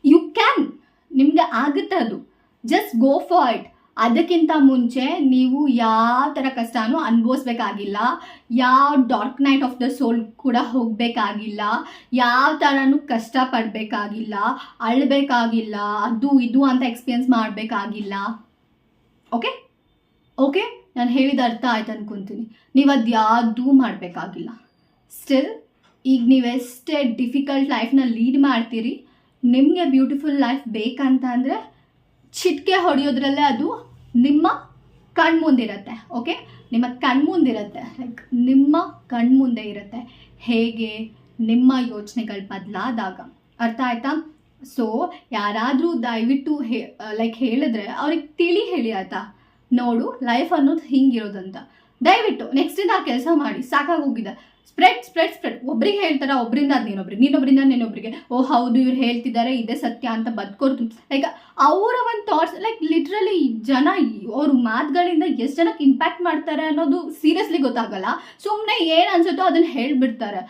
ಯು ಕ್ಯಾನ್, ನಿಮಗೆ ಆಗುತ್ತೆ ಅದು. Just go for it. ಅದಕ್ಕಿಂತ ಮುಂಚೆ ನೀವು ಯಾವ ಥರ ಕಷ್ಟನೂ ಅನುಭವಿಸ್ಬೇಕಾಗಿಲ್ಲ, ಯಾವ ಡಾರ್ಕ್ ನೈಟ್ ಆಫ್ ದ ಸೋಲ್ ಕೂಡ ಹೋಗಬೇಕಾಗಿಲ್ಲ, ಯಾವ ಥರನೂ ಕಷ್ಟಪಡಬೇಕಾಗಿಲ್ಲ, ಅಳಬೇಕಾಗಿಲ್ಲ, ಅದು ಇದು ಅಂತ ಎಕ್ಸ್ಪೀರಿಯನ್ಸ್ ಮಾಡಬೇಕಾಗಿಲ್ಲ. ಓಕೆ ಓಕೆ ನಾನು ಹೇಳಿದ ಅರ್ಥ ಆಯ್ತು ಅನ್ಕೊತೀನಿ. ನೀವು ಅದು ಯಾವುದೂ ಮಾಡಬೇಕಾಗಿಲ್ಲ. ಸ್ಟಿಲ್ ಈಗ ನೀವೆಷ್ಟೇ ಡಿಫಿಕಲ್ಟ್ ಲೈಫ್ನ ಲೀಡ್ ಮಾಡ್ತೀರಿ, ನಿಮಗೆ ಬ್ಯೂಟಿಫುಲ್ ಲೈಫ್ ಬೇಕಂತ ಅಂದರೆ ಚಿಟಿಕೆ ಹೊಡೆಯೋದ್ರಲ್ಲೇ ಅದು ನಿಮ್ಮ ಕಣ್ಮುಂದಿರುತ್ತೆ. ಓಕೆ, ನಿಮ್ಮ ಕಣ್ಮುಂದಿರುತ್ತೆ, ಲೈಕ್ ನಿಮ್ಮ ಕಣ್ಮುಂದೆ ಇರುತ್ತೆ. ಹೇಗೆ? ನಿಮ್ಮ ಯೋಚನೆಗಳು ಬದಲಾದಾಗ. ಅರ್ಥ ಆಯ್ತಾ? ಸೊ ಯಾರಾದರೂ ದಯವಿಟ್ಟು ಹೇಳಿದ್ರೆ ಅವ್ರಿಗೆ ತಿಳಿ ಹೇಳಿ, ಆಯ್ತಾ? ನೋಡು, ಲೈಫ್ ಅನ್ನೋದು ಹಿಂಗಿರೋದಂತ. ದಯವಿಟ್ಟು ನೆಕ್ಸ್ಟಿಂದ ಆ ಕೆಲಸ ಮಾಡಿ. ಸಾಕಾಗೋಗಿದೆ. ಸ್ಪ್ರೆಡ್ ಒಬ್ರಿಗೆ ಹೇಳ್ತಾರ, ಒಬ್ಬರಿಂದ ಅದು ನೀನೊಬ್ರಿಂದ ನೀನೊಬ್ರಿಗೆ, ಓ ಹೌದು ಇವ್ರು ಹೇಳ್ತಿದ್ದಾರೆ ಇದೇ ಸತ್ಯ ಅಂತ ಬದ್ಕೊಡ್ತು. ಲೈಕ್ ಅವರ ಒಂದು ಥಾಟ್ಸ್, ಲೈಕ್ ಲಿಟ್ರಲಿ ಜನ ಅವ್ರ ಮಾತುಗಳಿಂದ ಎಷ್ಟು ಜನಕ್ಕೆ ಇಂಪ್ಯಾಕ್ಟ್ ಮಾಡ್ತಾರೆ ಅನ್ನೋದು ಸೀರಿಯಸ್ಲಿ ಗೊತ್ತಾಗಲ್ಲ. ಸುಮ್ಮನೆ ಏನು ಅನ್ಸುತ್ತೋ ಅದನ್ನು ಹೇಳ್ಬಿಡ್ತಾರೆ.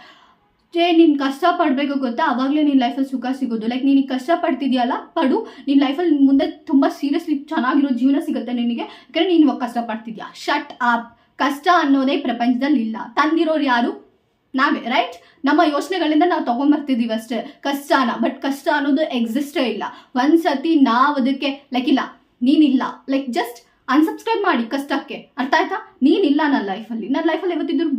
ನೀನು ಕಷ್ಟಪಡಬೇಕು ಗೊತ್ತಾ, ಆವಾಗಲೇ ನಿನ್ನ ಲೈಫಲ್ಲಿ ಸುಖ ಸಿಗೋದು. ಲೈಕ್ ನೀನು ಕಷ್ಟಪಡ್ತಿದ್ಯಲ್ಲ, ಪಡು, ನಿನ್ನ ಲೈಫಲ್ಲಿ ಮುಂದೆ ತುಂಬ ಸೀರಿಯಸ್ಲಿ ಚೆನ್ನಾಗಿರೋ ಜೀವನ ಸಿಗುತ್ತೆ ನಿನಗೆ, ಯಾಕಂದರೆ ನೀನು ಇವಾಗ ಕಷ್ಟಪಡ್ತಿದ್ಯಾ. Shut up. ಕಷ್ಟ ಅನ್ನೋದೇ ಪ್ರಪಂಚದಲ್ಲಿ ಇಲ್ಲ. ತಂದಿರೋರು ಯಾರು? ನಾವೇ, ರೈಟ್? ನಮ್ಮ ಯೋಚನೆಗಳಿಂದ ನಾವು ತೊಗೊಂಬರ್ತಿದ್ದೀವಿ ಅಷ್ಟೇ ಕಷ್ಟನ. ಬಟ್ ಕಷ್ಟ ಅನ್ನೋದು ಎಕ್ಸಿಸ್ಟೇ ಇಲ್ಲ. ಒಂದ್ಸತಿ ನಾವು ಅದಕ್ಕೆ ಲೈಕ್ ಇಲ್ಲ, ನೀನಿಲ್ಲ, ಲೈಕ್ ಜಸ್ಟ್ ಅನ್ಸಬ್ಸ್ಕ್ರೈಬ್ ಮಾಡಿ ಕಷ್ಟಕ್ಕೆ. ಅರ್ಥ ಆಯ್ತಾ? ನೀನಿಲ್ಲ ನನ್ನ ಲೈಫಲ್ಲಿ. ನನ್ನ ಲೈಫಲ್ಲಿ ಯಾವತ್ತಿದ್ರು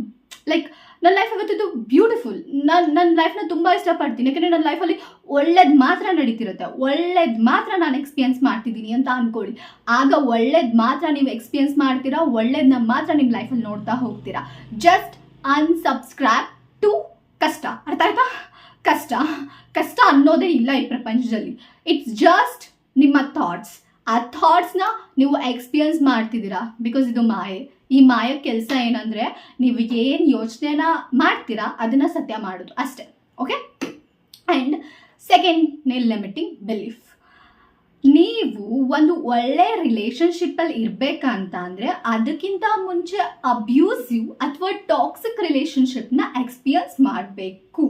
ಲೈಕ್ ನನ್ನ ಲೈಫ್ ಯಾವತ್ತಿದ್ದು ಬ್ಯೂಟಿಫುಲ್. ನನ್ನ ಲೈಫ್ನ ತುಂಬ ಇಷ್ಟಪಡ್ತೀನಿ, ಯಾಕಂದರೆ ನನ್ನ ಲೈಫಲ್ಲಿ ಒಳ್ಳೇದು ಮಾತ್ರ ನಡೀತಿರುತ್ತೆ. ಒಳ್ಳೇದು ಮಾತ್ರ ನಾನು ಎಕ್ಸ್ಪೀರಿಯನ್ಸ್ ಮಾಡ್ತಿದ್ದೀನಿ ಅಂತ ಅಂದ್ಕೊಳ್ಳಿ. ಆಗ ಒಳ್ಳೇದು ಮಾತ್ರ ನೀವು ಎಕ್ಸ್ಪೀರಿಯನ್ಸ್ ಮಾಡ್ತೀರಾ, ಒಳ್ಳೇದನ್ನ ಮಾತ್ರ ನಿಮ್ಮ ಲೈಫಲ್ಲಿ ನೋಡ್ತಾ ಹೋಗ್ತೀರಾ. ಜಸ್ಟ್ ಅನ್ಸಬ್ಸ್ಕ್ರೈಬ್ ಟು ಕಷ್ಟ. ಅರ್ಥ ಆಯ್ತಾ? ಕಷ್ಟ ಅನ್ನೋದೇ ಇಲ್ಲ ಈ ಪ್ರಪಂಚದಲ್ಲಿ. ಇಟ್ಸ್ ಜಸ್ಟ್ ನಿಮ್ಮ ಥಾಟ್ಸ್. ಆ ಥಾಟ್ಸ್ನ ನೀವು ಎಕ್ಸ್ಪೀರಿಯನ್ಸ್ ಮಾಡ್ತಿದ್ದೀರಾ ಬಿಕಾಸ್ ಇದು ಮಾಯೆ. ಈ ಮಾಯ ಕೆಲಸ ಏನಂದರೆ ನೀವು ಏನು ಯೋಚನೆನ ಮಾಡ್ತೀರಾ ಅದನ್ನು ಸತ್ಯ ಮಾಡೋದು ಅಷ್ಟೇ. Okay, and second limiting belief. ನೀವು ಒಂದು ಒಳ್ಳೆ ರಿಲೇಷನ್ಶಿಪ್ಪಲ್ಲಿ ಇರಬೇಕಂತ ಅಂದರೆ ಅದಕ್ಕಿಂತ ಮುಂಚೆ ಅಬ್ಯೂಸಿವ್ ಅಥವಾ ಟಾಕ್ಸಿಕ್ ರಿಲೇಷನ್ಶಿಪ್ನ ಎಕ್ಸ್ಪೀರಿಯನ್ಸ್ ಮಾಡಬೇಕು.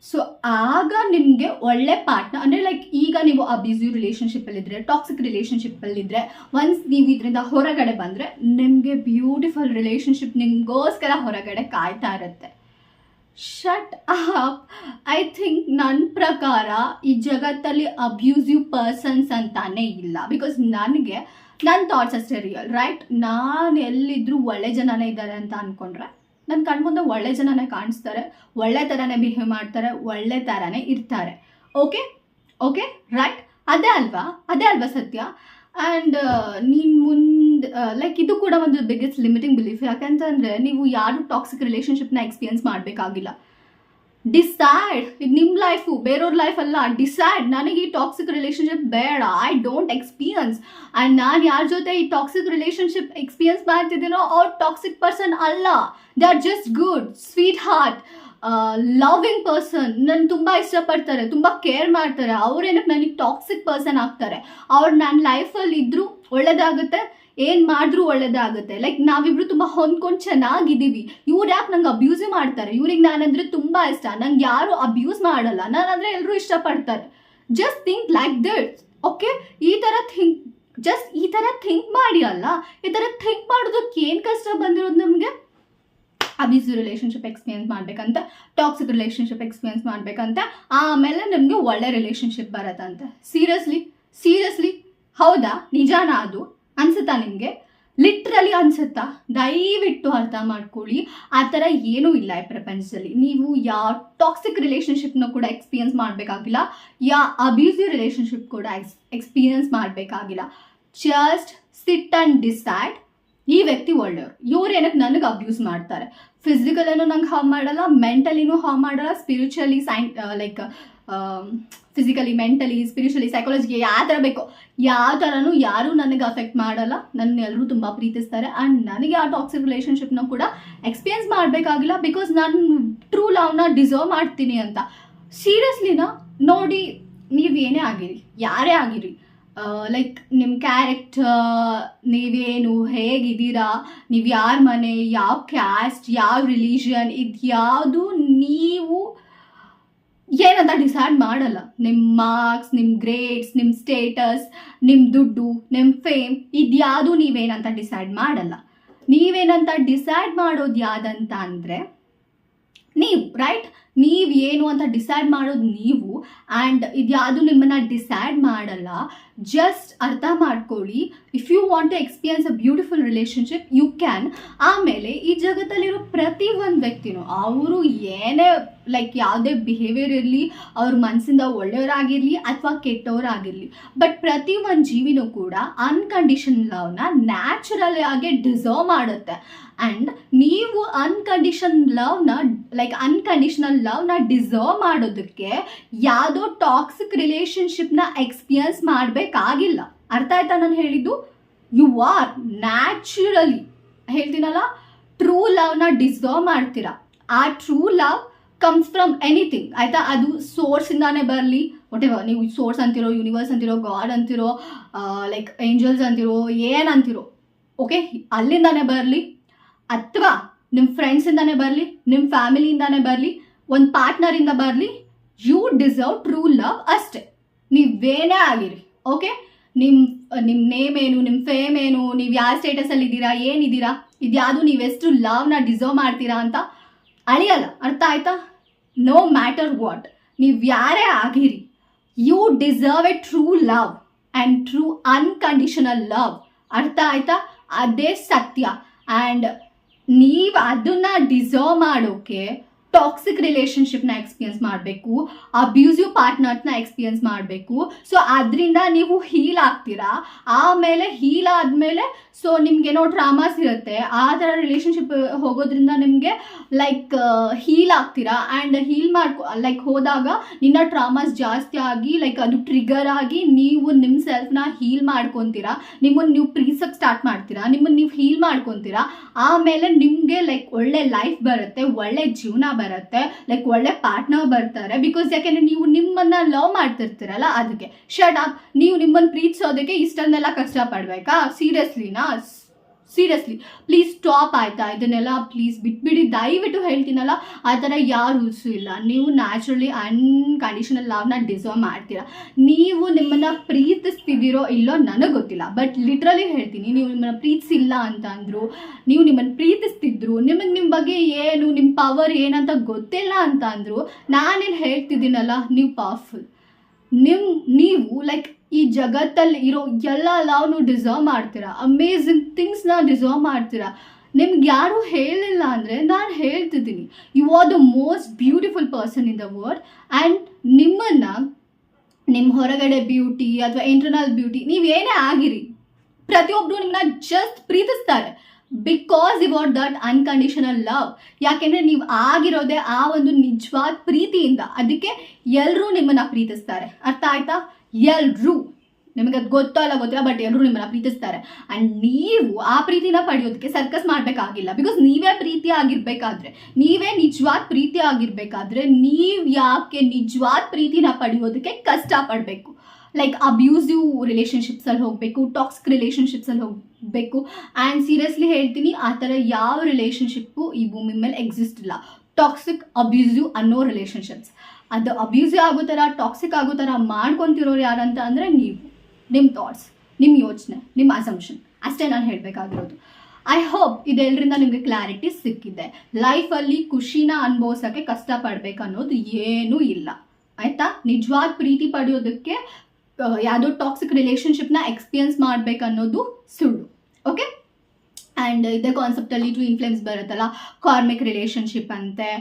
ಸೊ ಆಗ ನಿಮಗೆ ಒಳ್ಳೆ ಪಾರ್ಟ್ನರ್ ಅಂದರೆ ಲೈಕ್ ಈಗ ನೀವು ಅಬ್ಯೂಸಿವ್ ರಿಲೇಷನ್ಶಿಪ್ಪಲ್ಲಿದ್ದರೆ, ಟಾಕ್ಸಿಕ್ ರಿಲೇಷನ್ಶಿಪ್ಪಲ್ಲಿದ್ದರೆ, ಒನ್ಸ್ ನೀವು ಇದರಿಂದ ಹೊರಗಡೆ ಬಂದರೆ ನಿಮಗೆ ಬ್ಯೂಟಿಫುಲ್ ರಿಲೇಷನ್ಶಿಪ್ ನಿಮಗೋಸ್ಕರ ಹೊರಗಡೆ ಕಾಯ್ತಾ ಇರುತ್ತೆ. Shut up. ಐ ಥಿಂಕ್ ನನ್ನ ಪ್ರಕಾರ ಈ ಜಗತ್ತಲ್ಲಿ ಅಬ್ಯೂಸಿವ್ ಪರ್ಸನ್ಸ್ ಅಂತಾನೆ ಇಲ್ಲ. ಬಿಕಾಸ್ ನನಗೆ ನನ್ನ ಥಾಟ್ಸ್ ಅಷ್ಟೇ ರಿಯಲ್, ರೈಟ್? ನಾನು ಎಲ್ಲಿದ್ದರೂ ಒಳ್ಳೆ ಜನನೇ ಇದ್ದಾರೆ ಅಂತ ಅಂದ್ಕೊಂಡ್ರೆ ನನ್ನ ಕಣ್ಮುಂದೆ ಒಳ್ಳೆ ಜನನೇ ಕಾಣಿಸ್ತಾರೆ, ಒಳ್ಳೆ ಥರನೇ ಬಿಹೇವ್ ಮಾಡ್ತಾರೆ, ಒಳ್ಳೆ ಥರನೇ ಇರ್ತಾರೆ. Okay okay, right? ಅದೇ ಅಲ್ವಾ ಸತ್ಯ? ಆ್ಯಂಡ್ ನೀನು ಮುಂದೆ ಲೈಕ್ ಇದು ಕೂಡ ಒಂದು ಬಿಗ್ಗೆಸ್ಟ್ ಲಿಮಿಟಿಂಗ್ ಬಿಲೀಫ್. ಯಾಕಂತಂದರೆ ನೀವು ಯಾರು ಟಾಕ್ಸಿಕ್ ರಿಲೇಷನ್ಶಿಪ್ನ ಎಕ್ಸ್ಪೀರಿಯನ್ಸ್ ಮಾಡಬೇಕಾಗಿಲ್ಲ. ಡಿಸೈಡ್, ಇದು ನಿಮ್ಮ ಲೈಫು, ಬೇರೆಯವ್ರ ಲೈಫ್ ಅಲ್ಲ. ಡಿಸೈಡ್, ನನಗೆ ಈ ಟಾಕ್ಸಿಕ್ ರಿಲೇಷನ್ಶಿಪ್ ಬೇಡ, ಐ ಡೋಂಟ್ ಎಕ್ಸ್ಪೀರಿಯನ್ಸ್. ಆ್ಯಂಡ್ ನಾನು ಯಾರ ಜೊತೆ ಈ ಟಾಕ್ಸಿಕ್ ರಿಲೇಷನ್ಶಿಪ್ ಎಕ್ಸ್ಪೀರಿಯನ್ಸ್ ಮಾಡ್ತಿದ್ದೀನೋ ಅವ್ರ ಟಾಕ್ಸಿಕ್ ಪರ್ಸನ್ ಅಲ್ಲ. They are just good, sweet heart, loving person. ನನ್ನ ತುಂಬ ಇಷ್ಟಪಡ್ತಾರೆ, ತುಂಬ ಕೇರ್ ಮಾಡ್ತಾರೆ. ಅವ್ರೇನಕ್ಕೆ ನನಗೆ ಟಾಕ್ಸಿಕ್ ಪರ್ಸನ್ ಆಗ್ತಾರೆ? ಅವ್ರು ನನ್ನ ಲೈಫಲ್ಲಿ ಇದ್ದರೂ ಒಳ್ಳೇದಾಗುತ್ತೆ, ಏನು ಮಾಡಿದ್ರೂ ಒಳ್ಳೇದಾಗುತ್ತೆ. ಲೈಕ್ ನಾವಿಬ್ರು ತುಂಬ ಹೊಂದ್ಕೊಂಡು ಚೆನ್ನಾಗಿದ್ದೀವಿ. ಇವ್ರು ಯಾಕೆ ನಂಗೆ ಅಬ್ಯೂಸ್ ಮಾಡ್ತಾರೆ? ಇವ್ರಿಗೆ ನಾನಂದರೆ ತುಂಬ ಇಷ್ಟ, ನಂಗೆ ಯಾರು ಅಬ್ಯೂಸ್ ಮಾಡಲ್ಲ, ನಾನಂದರೆ ಎಲ್ಲರೂ ಇಷ್ಟಪಡ್ತಾರೆ. Just think like this. Okay, ಈ ಥರ ಥಿಂಕ್ ಮಾಡಿ ಅಲ್ಲ. ಈ ಥರ ಥಿಂಕ್ ಮಾಡೋದಕ್ಕೆ ಏನು ಕಷ್ಟ ಬಂದಿರೋದು ನಮಗೆ? ಅಬ್ಯೂಸಿವ್ ರಿಲೇಷನ್ಶಿಪ್ ಎಕ್ಸ್ಪೀರಿಯನ್ಸ್ ಮಾಡಬೇಕಂತ, ಟಾಕ್ಸಿಕ್ ರಿಲೇಷನ್ಶಿಪ್ ಎಕ್ಸ್ಪೀರಿಯನ್ಸ್ ಮಾಡಬೇಕಂತ, ಆಮೇಲೆ ನಮಗೆ ಒಳ್ಳೆ ರಿಲೇಷನ್ಶಿಪ್ ಬರತ್ತಂತೆ. ಸೀರಿಯಸ್ಲಿ ಹೌದಾ? ನಿಜಾನ ಅದು? ಅನ್ಸುತ್ತಾ ನಿಮಗೆ? ಲಿಟ್ರಲಿ ಅನ್ಸುತ್ತಾ? ದಯವಿಟ್ಟು ಅರ್ಥ ಮಾಡ್ಕೊಳ್ಳಿ, ಆ ಥರ ಏನೂ ಇಲ್ಲ ಈ ಪ್ರಪಂಚದಲ್ಲಿ. ನೀವು ಯಾವ ಟಾಕ್ಸಿಕ್ ರಿಲೇಷನ್ಶಿಪ್ನ ಕೂಡ ಎಕ್ಸ್ಪೀರಿಯನ್ಸ್ ಮಾಡಬೇಕಾಗಿಲ್ಲ, ಅಬ್ಯೂಸಿವ್ ರಿಲೇಷನ್ಶಿಪ್ ಕೂಡ ಎಕ್ಸ್ಪೀರಿಯನ್ಸ್ ಮಾಡಬೇಕಾಗಿಲ್ಲ. ಜಸ್ಟ್ ಸಿಟ್ ಆ್ಯಂಡ್ ಡಿಸೈಡ್, ಈ ವ್ಯಕ್ತಿ ಒಳ್ಳೆಯವರು, ಇವ್ರು ಏನಕ್ಕೆ ನನಗೆ ಅಬ್ಯೂಸ್ ಮಾಡ್ತಾರೆ? ಫಿಸಿಕಲೇನೂ ನಂಗೆ ಹಾರ್ಮ್ ಮಾಡಲ್ಲ, ಮೆಂಟಲಿನೂ ಹಾರ್ಮ್ ಮಾಡಲ್ಲ, spiritually like physically, mentally, spiritually, ಸೈಕಾಲಜಿಗೆ ಯಾವ ಥರ ಬೇಕೋ ಯಾವ ಥರನೂ ಯಾರೂ ನನಗೆ ಅಫೆಕ್ಟ್ ಮಾಡಲ್ಲ. ನನ್ನ ಎಲ್ಲರೂ ತುಂಬ ಪ್ರೀತಿಸ್ತಾರೆ. ಆ್ಯಂಡ್ ನನಗೆ ಆ ಟಾಕ್ಸಿಕ್ ರಿಲೇಷನ್ಶಿಪ್ನ ಕೂಡ ಎಕ್ಸ್ಪೀರಿಯನ್ಸ್ ಮಾಡಬೇಕಾಗಿಲ್ಲ, ಬಿಕಾಸ್ ನಾನು ಟ್ರೂ ಲವ್ನ ಡಿಸರ್ವ್ ಮಾಡ್ತೀನಿ ಅಂತ. ಸೀರಿಯಸ್ಲಿನ ನೋಡಿ, ನೀವು ಏನೇ ಆಗಿರಿ, ಯಾರೇ ಆಗಿರಿ, ಲೈಕ್ ನಿಮ್ಮ ಕ್ಯಾರೆಕ್ಟರ್, ನೀವೇನು, ಹೇಗಿದ್ದೀರಾ, ನೀವು ಯಾರ ಮನೆ, ಯಾವ ಕ್ಯಾಸ್ಟ್, ಯಾವ ರಿಲಿಜನ್, ಇದು ಯಾವುದು ನೀವು ಏನಂತ ಡಿಸೈಡ್ ಮಾಡಲ್ಲ. ನಿಮ್ಮ ಮಾರ್ಕ್ಸ್, ನಿಮ್ಮ ಗ್ರೇಡ್ಸ್, ನಿಮ್ಮ ಸ್ಟೇಟಸ್, ನಿಮ್ಮ ದುಡ್ಡು, ನಿಮ್ಮ ಫೇಮ್, ಇದ್ಯಾವುದು ನೀವೇನಂತ ಡಿಸೈಡ್ ಮಾಡಲ್ಲ. ನೀವೇನಂತ ಡಿಸೈಡ್ ಮಾಡೋದು ಯಾವ್ದಂತ ಅಂದರೆ ನೀವು, ರೈಟ್? ನೀವು ಏನು ಅಂತ ಡಿಸೈಡ್ ಮಾಡೋದು ನೀವು. ಆ್ಯಂಡ್ ಇದ್ಯಾವುದು ನಿಮ್ಮನ್ನು ಡಿಸೈಡ್ ಮಾಡಲ್ಲ. ಜಸ್ಟ್ ಅರ್ಥ ಮಾಡ್ಕೊಳ್ಳಿ, if you want to experience a beautiful relationship you can. ಆಮೇಲೆ ಈ ಜಗತ್ತಲ್ಲಿರೋ ಪ್ರತಿ ಒಂದು ವ್ಯಕ್ತಿನೂ ಅವರು ಏನೇ ಲೈಕ್ ಯಾವುದೇ ಬಿಹೇವಿಯರ್ ಇರಲಿ, ಅವ್ರ ಮನಸ್ಸಿಂದ ಒಳ್ಳೆಯವರಾಗಿರಲಿ ಅಥವಾ ಕೆಟ್ಟವರಾಗಿರಲಿ, ಬಟ್ ಪ್ರತಿ ಒಂದು ಜೀವಿನೂ ಕೂಡ ಅನ್ಕಂಡೀಷನ್ ಲವ್ನ ನ್ಯಾಚುರಲ್ ಆಗಿ ಡಿಸರ್ವ್ ಮಾಡುತ್ತೆ. ಆ್ಯಂಡ್ ನೀವು ಅನ್ಕಂಡೀಷನಲ್ ಲವ್ನ ಡಿಸರ್ವ್ ಮಾಡೋದಕ್ಕೆ ಯಾವುದೋ ಟಾಕ್ಸಿಕ್ ರಿಲೇಷನ್ಶಿಪ್ನ ಎಕ್ಸ್ಪೀರಿಯನ್ಸ್ ಮಾಡಬೇಕಾಗಿಲ್ಲ. ಅರ್ಥ ಆಯ್ತಾ ನಾನು ಹೇಳಿದ್ದು? ಯು ಆರ್ ನ್ಯಾಚುರಲಿ, ಹೇಳ್ತೀನಲ್ಲ, ಟ್ರೂ ಲವ್ನ ಡಿಸರ್ವ್ ಮಾಡ್ತೀರಾ. ಆ true love comes from anything, ಆಯಿತಾ? ಅದು ಸೋರ್ಸಿಂದಾನೇ ಬರಲಿ, ವಾಟ್ ಎವರ್ ನೀವು ಸೋರ್ಸ್ ಅಂತಿರೋ, ಯೂನಿವರ್ಸ್ ಅಂತಿರೋ, ಗಾಡ್ ಅಂತಿರೋ, ಲೈಕ್ ಏಂಜಲ್ಸ್ ಅಂತಿರೋ, ಏನಂತಿರೋ, ಓಕೆ, ಅಲ್ಲಿಂದಾನೇ ಬರಲಿ, ಅಥವಾ ನಿಮ್ಮ ಫ್ರೆಂಡ್ಸಿಂದಾನೇ ಬರಲಿ, ನಿಮ್ಮ ಫ್ಯಾಮಿಲಿಯಿಂದಾನೇ ಬರಲಿ, ಒಂದು ಪಾರ್ಟ್ನರಿಂದ ಬರಲಿ, ಯು ಡಿಸರ್ವ್ ಟ್ರೂ ಲವ್ ಅಷ್ಟೇ. ನೀವೇನೇ ಆಗಿರಿ, ಓಕೆ? ನಿಮ್ಮ ನೇಮ್ ಏನು, ನಿಮ್ಮ ಫೇಮ್ ಏನು, ನೀವು ಯಾವ ಸ್ಟೇಟಸಲ್ಲಿ ಇದ್ದೀರಾ, ಏನಿದ್ದೀರಾ, ಇದ್ಯಾವುದು ನೀವೆಷ್ಟು ಲವ್ನ ಡಿಸರ್ವ್ ಮಾಡ್ತೀರಾ ಅಂತ ಅಳಿಯಲ್ಲ. ಅರ್ಥ ಆಯ್ತಾ? ನೋ ಮ್ಯಾಟರ್ ವಾಟ್, ನೀವು ಯಾರೇ ಆಗಿರಿ, you deserve a true love and true unconditional love. ಅರ್ಥ ಆಯ್ತಾ? ಅದೇ ಸತ್ಯ. ಆ್ಯಂಡ್ ನೀವು ಅದನ್ನು ಡಿಸರ್ವ್ ಮಾಡೋಕ್ಕೆ ಟಾಕ್ಸಿಕ್ ರಿಲೇಷನ್ಶಿಪ್ನ ಎಕ್ಸ್ಪೀರಿಯನ್ಸ್ ಮಾಡಬೇಕು, ಅಬ್ಯೂಸಿವ್ ಪಾರ್ಟ್ನರ್ಸ್ನ ಎಕ್ಸ್ಪೀರಿಯನ್ಸ್ ಮಾಡಬೇಕು. ಸೊ ಅದರಿಂದ ನೀವು ಹೀಲ್ ಆಗ್ತೀರಾ. ಆಮೇಲೆ ಹೀಲ್ ಆದಮೇಲೆ ಸೊ ನಿಮ್ಗೇನೋ ಟ್ರಾಮಾಸ್ ಇರುತ್ತೆ, ಆ ಥರ ರಿಲೇಷನ್ಶಿಪ್ ಹೋಗೋದ್ರಿಂದ ನಿಮಗೆ ಲೈಕ್ ಹೀಲ್ ಆಗ್ತೀರಾ. ಆ್ಯಂಡ್ ಹೀಲ್ ಹೋದಾಗ ನಿನ್ನ ಟ್ರಾಮಾಸ್ ಜಾಸ್ತಿ ಆಗಿ ಲೈಕ್ ಅದು ಟ್ರಿಗರ್ ಆಗಿ ನೀವು ನಿಮ್ಮ ಸೆಲ್ಫ್ನ ಹೀಲ್ ಮಾಡ್ಕೊತೀರಾ, ನಿಮ್ಮನ್ನು ನೀವು ಪ್ರೀಸಕ್ಕೆ ಸ್ಟಾರ್ಟ್ ಮಾಡ್ತೀರಾ, ನಿಮ್ಮನ್ನು ನೀವು ಹೀಲ್ ಮಾಡ್ಕೊತೀರಾ. ಆಮೇಲೆ ನಿಮಗೆ ಲೈಕ್ ಒಳ್ಳೆ ಲೈಫ್ ಬರುತ್ತೆ, ಒಳ್ಳೆ ಜೀವನ ಬರುತ್ತೆ, ಲೈಕ್ ಒಳ್ಳೆ ಪಾರ್ಟ್ನರ್ ಬರ್ತಾರೆ. ಬಿಕಾಸ್ ಯಾಕೆಂದರೆ ನೀವು ನಿಮ್ಮನ್ನು ಲವ್ ಮಾಡ್ತಿರ್ತೀರಲ್ಲ, ಅದಕ್ಕೆ. ಶಟ್ ಅಪ್, ನೀವು ನಿಮ್ಮನ್ನು ಪ್ರೀತಿಸೋದಕ್ಕೆ ಇಷ್ಟನ್ನೆಲ್ಲ ಕಷ್ಟಪಡಬೇಕಾ? ಸೀರಿಯಸ್ಲಿ ಪ್ಲೀಸ್ ಸ್ಟಾಪ್, ಆಯಿತಾ? ಇದನ್ನೆಲ್ಲ ಪ್ಲೀಸ್ ಬಿಟ್ಬಿಡಿ, ದಯವಿಟ್ಟು ಹೇಳ್ತೀನಲ್ಲ. ಆ ಥರ ಯಾವ ರೂಲ್ಸು ಇಲ್ಲ. ನೀವು ನ್ಯಾಚುರಲಿ ಅನ್ಕಂಡೀಷನಲ್ ಲವ್ನ ಡಿಸರ್ವ್ ಮಾಡ್ತೀರಾ. ನೀವು ನಿಮ್ಮನ್ನು ಪ್ರೀತಿಸ್ತಿದ್ದೀರೋ ಇಲ್ಲೋ ನನಗೆ ಗೊತ್ತಿಲ್ಲ, ಬಟ್ ಲಿಟ್ರಲಿ ಹೇಳ್ತೀನಿ, ನೀವು ನಿಮ್ಮನ್ನು ಪ್ರೀತಿಸಿಲ್ಲ ಅಂತ ಅಂದರು, ನೀವು ನಿಮ್ಮನ್ನು ಪ್ರೀತಿಸ್ತಿದ್ರು, ನಿಮಗೆ ನಿಮ್ಮ ಬಗ್ಗೆ ಏನು, ನಿಮ್ಮ ಪವರ್ ಏನಂತ ಗೊತ್ತಿಲ್ಲ ಅಂತ ಅಂದರು, ನಾನೇನು ಹೇಳ್ತಿದ್ದೀನಲ್ಲ, ನೀವು ಪವರ್ಫುಲ್. ನೀವು ಲೈಕ್ ಈ ಜಗತ್ತಲ್ಲಿ ಇರೋ ಎಲ್ಲ ಲವ್ನು ಡಿಸರ್ವ್ ಮಾಡ್ತೀರಾ, ಅಮೇಝಿಂಗ್ ಥಿಂಗ್ಸ್ನ ಡಿಸರ್ವ್ ಮಾಡ್ತೀರಾ. ನಿಮ್ಗೆ ಯಾರು ಹೇಳಿಲ್ಲ ಅಂದರೆ ನಾನು ಹೇಳ್ತಿದ್ದೀನಿ, you are the most beautiful person in the world. And ನಿಮ್ಮನ್ನು ನಿಮ್ಮ ಹೊರಗಡೆ ಬ್ಯೂಟಿ ಅಥವಾ ಇಂಟರ್ನಲ್ ಬ್ಯೂಟಿ ನೀವೇನೇ ಆಗಿರಿ, ಪ್ರತಿಯೊಬ್ಬರು ನಿಮ್ಮನ್ನ ಜಸ್ಟ್ ಪ್ರೀತಿಸ್ತಾರೆ because you are that unconditional love. ಯಾಕೆಂದರೆ ನೀವು ಆಗಿರೋದೇ ಆ ಒಂದು ನಿಜವಾದ ಪ್ರೀತಿಯಿಂದ. ಅದಕ್ಕೆ ಎಲ್ಲರೂ ನಿಮ್ಮನ್ನು ಪ್ರೀತಿಸ್ತಾರೆ. ಅರ್ಥ ಆಯ್ತಾ? ಎಲ್ಲರೂ, ನಿಮಗೆ ಅದು ಗೊತ್ತಿಲ್ಲ, ಬಟ್ ಎಲ್ಲರೂ ನಿಮ್ಮನ್ನು ಪ್ರೀತಿಸ್ತಾರೆ. ಆ್ಯಂಡ್ ನೀವು ಆ ಪ್ರೀತಿನ ಪಡೆಯೋದಕ್ಕೆ ಸರ್ಕಸ್ ಮಾಡಬೇಕಾಗಿಲ್ಲ. ಬಿಕಾಸ್ ನೀವೇ ಪ್ರೀತಿ ಆಗಿರಬೇಕಾದ್ರೆ, ನೀವೇ ನಿಜವಾದ ಪ್ರೀತಿ ಆಗಿರಬೇಕಾದ್ರೆ, ನೀವು ಯಾಕೆ ನಿಜವಾದ ಪ್ರೀತಿನ ಪಡೆಯೋದಕ್ಕೆ ಕಷ್ಟಪಡಬೇಕು? ಲೈಕ್ ಅಬ್ಯೂಸಿವ್ ರಿಲೇಷನ್ಶಿಪ್ಸಲ್ಲಿ ಹೋಗಬೇಕು, ಟಾಕ್ಸಿಕ್ ರಿಲೇಷನ್ಶಿಪ್ಸಲ್ಲಿ ಹೋಗಬೇಕು. ಆ್ಯಂಡ್ ಸೀರಿಯಸ್ಲಿ ಹೇಳ್ತೀನಿ, ಆ ಥರ ಯಾವ ರಿಲೇಷನ್ಶಿಪ್ಪು ಈ ಭೂಮಿ ಮೇಲೆ ಎಕ್ಸಿಸ್ಟ್ ಇಲ್ಲ. ಟಾಕ್ಸಿಕ್, ಅಬ್ಯೂಸಿವ್ ಅನ್ನೋ ರಿಲೇಷನ್ಶಿಪ್ಸ್, ಅದು ಅಬ್ಯೂಸಿವ್ ಆಗೋ ಥರ, ಟಾಕ್ಸಿಕ್ ಆಗೋ ಥರ ಮಾಡ್ಕೊತಿರೋರು ಯಾರಂತ ಅಂದರೆ ನೀವು, ನಿಮ್ಮ ಥಾಟ್ಸ್, ನಿಮ್ಮ ಯೋಚನೆ, ನಿಮ್ಮ ಅಸಂಪ್ಷನ್, ಅಷ್ಟೇ ನಾನು ಹೇಳಬೇಕಾಗಿರೋದು. ಐ ಹೋಪ್ ಇದೆಲ್ಲರಿಂದ ನಿಮಗೆ ಕ್ಲಾರಿಟಿ ಸಿಕ್ಕಿದೆ. ಲೈಫಲ್ಲಿ ಖುಷಿನ ಅನುಭವಿಸೋಕ್ಕೆ ಕಷ್ಟಪಡಬೇಕು ಅನ್ನೋದು ಏನೂ ಇಲ್ಲ, ಆಯಿತಾ? ನಿಜವಾದ ಪ್ರೀತಿ ಪಡೆಯೋದಕ್ಕೆ ಯಾವುದೋ ಟಾಕ್ಸಿಕ್ ರಿಲೇಷನ್ಶಿಪ್ನ ಎಕ್ಸ್ಪೀರಿಯನ್ಸ್ ಮಾಡಬೇಕನ್ನೋದು ಸುಳ್ಳು, ಓಕೆ? ಆ್ಯಂಡ್ ಇದೇ ಕಾನ್ಸೆಪ್ಟಲ್ಲಿ ಟ್ವಿನ್ ಫ್ಲೇಮ್ಸ್ ಬರುತ್ತಲ್ಲ, ಕಾರ್ಮಿಕ್ ರಿಲೇಷನ್ಶಿಪ್ ಅಂತೆ,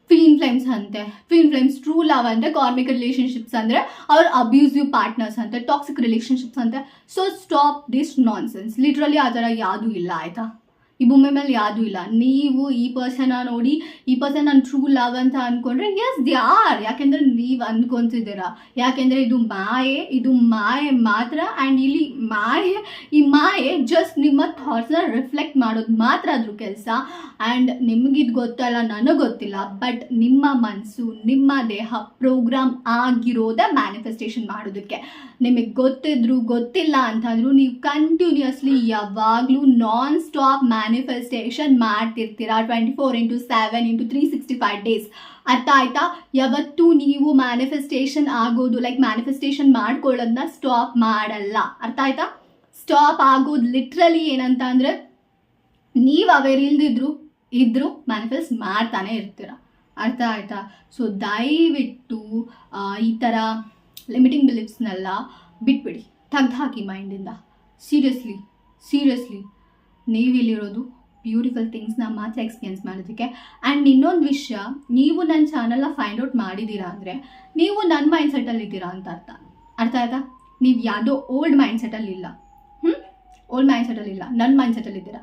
ಟ್ವಿನ್ ಫ್ಲೇಮ್ಸ್ ಅಂತೆ, ಟ್ವಿನ್ ಫ್ಲೇಮ್ಸ್ ಟ್ರೂ ಲವ್ ಅಂತೆ, ಕಾರ್ಮಿಕ್ ರಿಲೇಷನ್ಶಿಪ್ಸ್ ಅಂದರೆ ಅವ್ರ ಅಬ್ಯೂಸಿವ್ ಪಾರ್ಟ್ನರ್ಸ್ ಅಂತೆ, ಟಾಕ್ಸಿಕ್ ರಿಲೇಷನ್ಶಿಪ್ಸ್ ಅಂತೆ. So stop this nonsense. Literally ಆ ಥರ ಯಾವುದೂ ಇಲ್ಲ, ಆಯಿತಾ? ಈ ಭೂಮಿ ಮೇಲೆ ಯಾವುದೂ ಇಲ್ಲ. ನೀವು ಈ ಪರ್ಸನ್ನ ನೋಡಿ, ಈ ಪರ್ಸನ್ ನಾನು ಟ್ರೂ ಲವ್ ಅಂತ ಅಂದ್ಕೊಂಡ್ರೆ ಎಸ್ ದೇ ಆರ್. ಯಾಕೆಂದರೆ ನೀವು ಅಂದ್ಕೊತಿದ್ದೀರಾ, ಯಾಕೆಂದರೆ ಇದು ಮಾಯೆ ಮಾತ್ರ. ಆ್ಯಂಡ್ ಇಲ್ಲಿ ಈ ಮಾಯೆ ಜಸ್ಟ್ ನಿಮ್ಮ ಥಾಟ್ಸ್ನ ರಿಫ್ಲೆಕ್ಟ್ ಮಾಡೋದು ಮಾತ್ರ ಅದ್ರ ಕೆಲಸ. ಆ್ಯಂಡ್ ನಿಮಗಿದು ಗೊತ್ತಲ್ಲ, ನನಗೆ ಗೊತ್ತಿಲ್ಲ, ಬಟ್ ನಿಮ್ಮ ಮನಸ್ಸು, ನಿಮ್ಮ ದೇಹ ಪ್ರೋಗ್ರಾಮ್ ಆಗಿರೋದೇ ಮ್ಯಾನಿಫೆಸ್ಟೇಷನ್ ಮಾಡೋದಕ್ಕೆ. ನಿಮಗೆ ಗೊತ್ತಿದ್ರು ಗೊತ್ತಿಲ್ಲ ಅಂತಂದರೂ ನೀವು ಕಂಟಿನ್ಯೂಸ್ಲಿ ಯಾವಾಗಲೂ ನಾನ್ ಸ್ಟಾಪ್ ಮ್ಯಾನಿಫೆಸ್ಟೇಷನ್ ಮಾಡ್ತಿರ್ತೀರಾ 24/7 365 days. ಅರ್ಥ ಆಯ್ತಾ? ಯಾವತ್ತೂ ನೀವು ಮ್ಯಾನಿಫೆಸ್ಟೇಷನ್ ಆಗೋದು ಲೈಕ್ ಮ್ಯಾನಿಫೆಸ್ಟೇಷನ್ ಮಾಡ್ಕೊಳ್ಳೋದನ್ನ ಸ್ಟಾಪ್ ಮಾಡಲ್ಲ. ಅರ್ಥ ಆಯ್ತಾ? ಸ್ಟಾಪ್ ಆಗೋದು ಲಿಟ್ರಲಿ ಏನಂತ ಅಂದರೆ, ನೀವು ಅವೇರ್ ಇದ್ರು ಮ್ಯಾನಿಫೆಸ್ಟ್ ಮಾಡ್ತಾನೆ ಇರ್ತೀರ. ಅರ್ಥ ಆಯ್ತಾ? ಸೊ ದಯವಿಟ್ಟು ಈ ಥರ ಲಿಮಿಟಿಂಗ್ ಬಿಲೀಫ್ಸ್ನೆಲ್ಲ ಬಿಟ್ಬಿಡಿ, ತೆಗ್ದುಹಾಕಿ ಮೈಂಡಿಂದ. ಸೀರಿಯಸ್ಲಿ ನೀವಿಲ್ಲಿರೋದು ಬ್ಯೂಟಿಫುಲ್ ಥಿಂಗ್ಸ್ನ ಮಾತ್ರ ಎಕ್ಸ್ಪೀರಿಯನ್ಸ್ ಮಾಡೋದಕ್ಕೆ. ಆ್ಯಂಡ್ ಇನ್ನೊಂದು ವಿಷಯ, ನೀವು ನನ್ನ ಚಾನಲ್ನ ಫೈಂಡ್ ಔಟ್ ಮಾಡಿದ್ದೀರಾ ಅಂದರೆ ನೀವು ನನ್ನ ಮೈಂಡ್ಸೆಟ್ಟಲ್ಲಿ ಇದ್ದೀರಾ ಅಂತ ಅರ್ಥ ಆಯ್ತಾ? ನೀವು ಯಾವುದೋ ಓಲ್ಡ್ ಮೈಂಡ್ಸೆಟ್ಟಲ್ಲಿ ಇಲ್ಲ, ಓಲ್ಡ್ ಮೈಂಡ್ಸೆಟ್ಟಲ್ಲಿ ಇಲ್ಲ, ನನ್ನ ಮೈಂಡ್ಸೆಟ್ಟಲ್ಲಿ ಇದ್ದೀರಾ.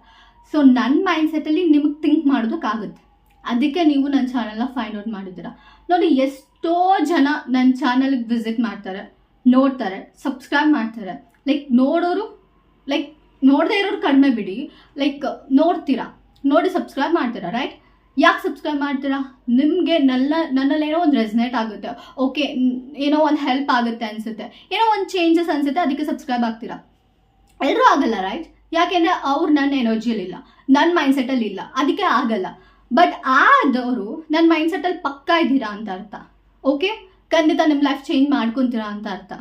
ಸೊ ನನ್ನ ಮೈಂಡ್ಸೆಟ್ಟಲ್ಲಿ ನಿಮಗೆ ಥಿಂಕ್ ಮಾಡೋದಕ್ಕಾಗುತ್ತೆ. ಅದಕ್ಕೆ ನೀವು ನನ್ನ ಚಾನಲ್ನ ಫೈಂಡ್ ಔಟ್ ಮಾಡಿದ್ದೀರಾ. ನೋಡಿ, ಎಷ್ಟೋ ಜನ ನನ್ನ ಚಾನಲ್ಗೆ ವಿಸಿಟ್ ಮಾಡ್ತಾರೆ, ನೋಡ್ತಾರೆ, ಸಬ್ಸ್ಕ್ರೈಬ್ ಮಾಡ್ತಾರೆ. ಲೈಕ್ ನೋಡೋರು, ಲೈಕ್ ನೋಡದೇ ಇರೋರು ಕಡಿಮೆ ಬಿಡಿ, ಲೈಕ್ ನೋಡ್ತೀರಾ, ನೋಡಿ ಸಬ್ಸ್ಕ್ರೈಬ್ ಮಾಡ್ತೀರಾ, ರೈಟ್? ಯಾಕೆ ಸಬ್ಸ್ಕ್ರೈಬ್ ಮಾಡ್ತೀರಾ? ನಿಮಗೆ ನನ್ನಲ್ಲಿ ಏನೋ ಒಂದು ರೆಸನೇಟ್ ಆಗುತ್ತೆ, ಓಕೆ, ಏನೋ ಒಂದು ಹೆಲ್ಪ್ ಆಗುತ್ತೆ ಅನಿಸುತ್ತೆ, ಏನೋ ಒಂದು ಚೇಂಜಸ್ ಅನಿಸುತ್ತೆ, ಅದಕ್ಕೆ ಸಬ್ಸ್ಕ್ರೈಬ್ ಆಗ್ತೀರಾ. ಎಲ್ಲರೂ ಆಗಲ್ಲ, ರೈಟ್? ಯಾಕೆಂದರೆ ಅವ್ರು ನನ್ನ ಎನರ್ಜಿಯಲ್ಲಿಲ್ಲ, ನನ್ನ ಮೈಂಡ್ಸೆಟ್ಟಲ್ಲಿ ಇಲ್ಲ, ಅದಕ್ಕೆ ಆಗಲ್ಲ. ಬಟ್ ಆದವರು ನನ್ನ ಮೈಂಡ್ಸೆಟ್ಟಲ್ಲಿ ಪಕ್ಕಾ ಇದ್ದೀರಾ ಅಂತ ಅರ್ಥ. ಓಕೆ, ಖಂಡಿತ ನಿಮ್ಮ ಲೈಫ್ ಚೇಂಜ್ ಮಾಡ್ಕೊತೀರಾ ಅಂತ ಅರ್ಥ.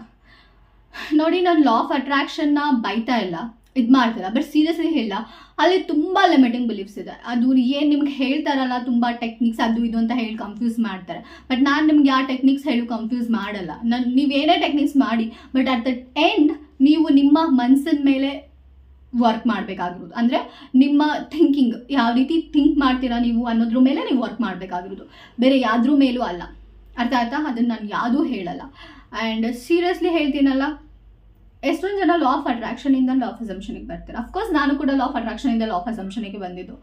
ನೋಡಿ, ನಾನು ಲಾ ಆಫ್ ಅಟ್ರಾಕ್ಷನ್ನ ಬೈತಾ ಇಲ್ಲ, ಇದು ಮಾಡ್ತೀರಾ, ಬಟ್ ಸೀರಿಯಸ್ಲಿ ಹೇಳ, ಅಲ್ಲಿ ತುಂಬ ಲಿಮಿಟಿಂಗ್ ಬಿಲೀಫ್ಸ್ ಇದೆ. ಅದು ಏನು ನಿಮ್ಗೆ ಹೇಳ್ತಾರಲ್ಲ, ತುಂಬ ಟೆಕ್ನಿಕ್ಸ್ ಅದು ಇದು ಅಂತ ಹೇಳಿ ಕನ್ಫ್ಯೂಸ್ ಮಾಡ್ತಾರೆ. ಬಟ್ ನಾನು ನಿಮ್ಗೆ ಯಾವ ಟೆಕ್ನಿಕ್ಸ್ ಹೇಳಿ ಕನ್ಫ್ಯೂಸ್ ಮಾಡಲ್ಲ. ನೀವೇನೇ ಟೆಕ್ನಿಕ್ಸ್ ಮಾಡಿ, ಬಟ್ ಅಟ್ ದ ಎಂಡ್ ನೀವು ನಿಮ್ಮ ಮನಸ್ಸಿನ ಮೇಲೆ ವರ್ಕ್ ಮಾಡಬೇಕಾಗಿರೋದು. ಅಂದರೆ ನಿಮ್ಮ ಥಿಂಕಿಂಗ್, ಯಾವ ರೀತಿ ಥಿಂಕ್ ಮಾಡ್ತೀರಾ ನೀವು ಅನ್ನೋದ್ರ ಮೇಲೆ ನೀವು ವರ್ಕ್ ಮಾಡಬೇಕಾಗಿರೋದು, ಬೇರೆ ಯಾವ್ದ್ರ ಮೇಲೂ ಅಲ್ಲ. ಅರ್ಥ ಆಯ್ತಾ? ಅದನ್ನು ನಾನು ಯಾವುದೂ ಹೇಳಲ್ಲ. ಆ್ಯಂಡ್ ಸೀರಿಯಸ್ಲಿ ಹೇಳ್ತೀನಲ್ಲ, ಎಷ್ಟೊಂದು ಜನ ಲಾ ಆಫ್ ಅಟ್ರಾಕ್ಷನಿಂದ ಲಾ ಆಫ್ ಅಸಂಪ್ಷನಿಗೆ ಬರ್ತಾರೆ. ಅಫ್ಕೋರ್ಸ್ ನಾನು ಕೂಡ ಲಾ ಆಫ್ ಅಟ್ರಾಕ್ಷನಿಂದ ಲಾ ಆಫ್ ಅಸಂಪ್ಷನಿಗೆ ಬಂದಿದ್ದು.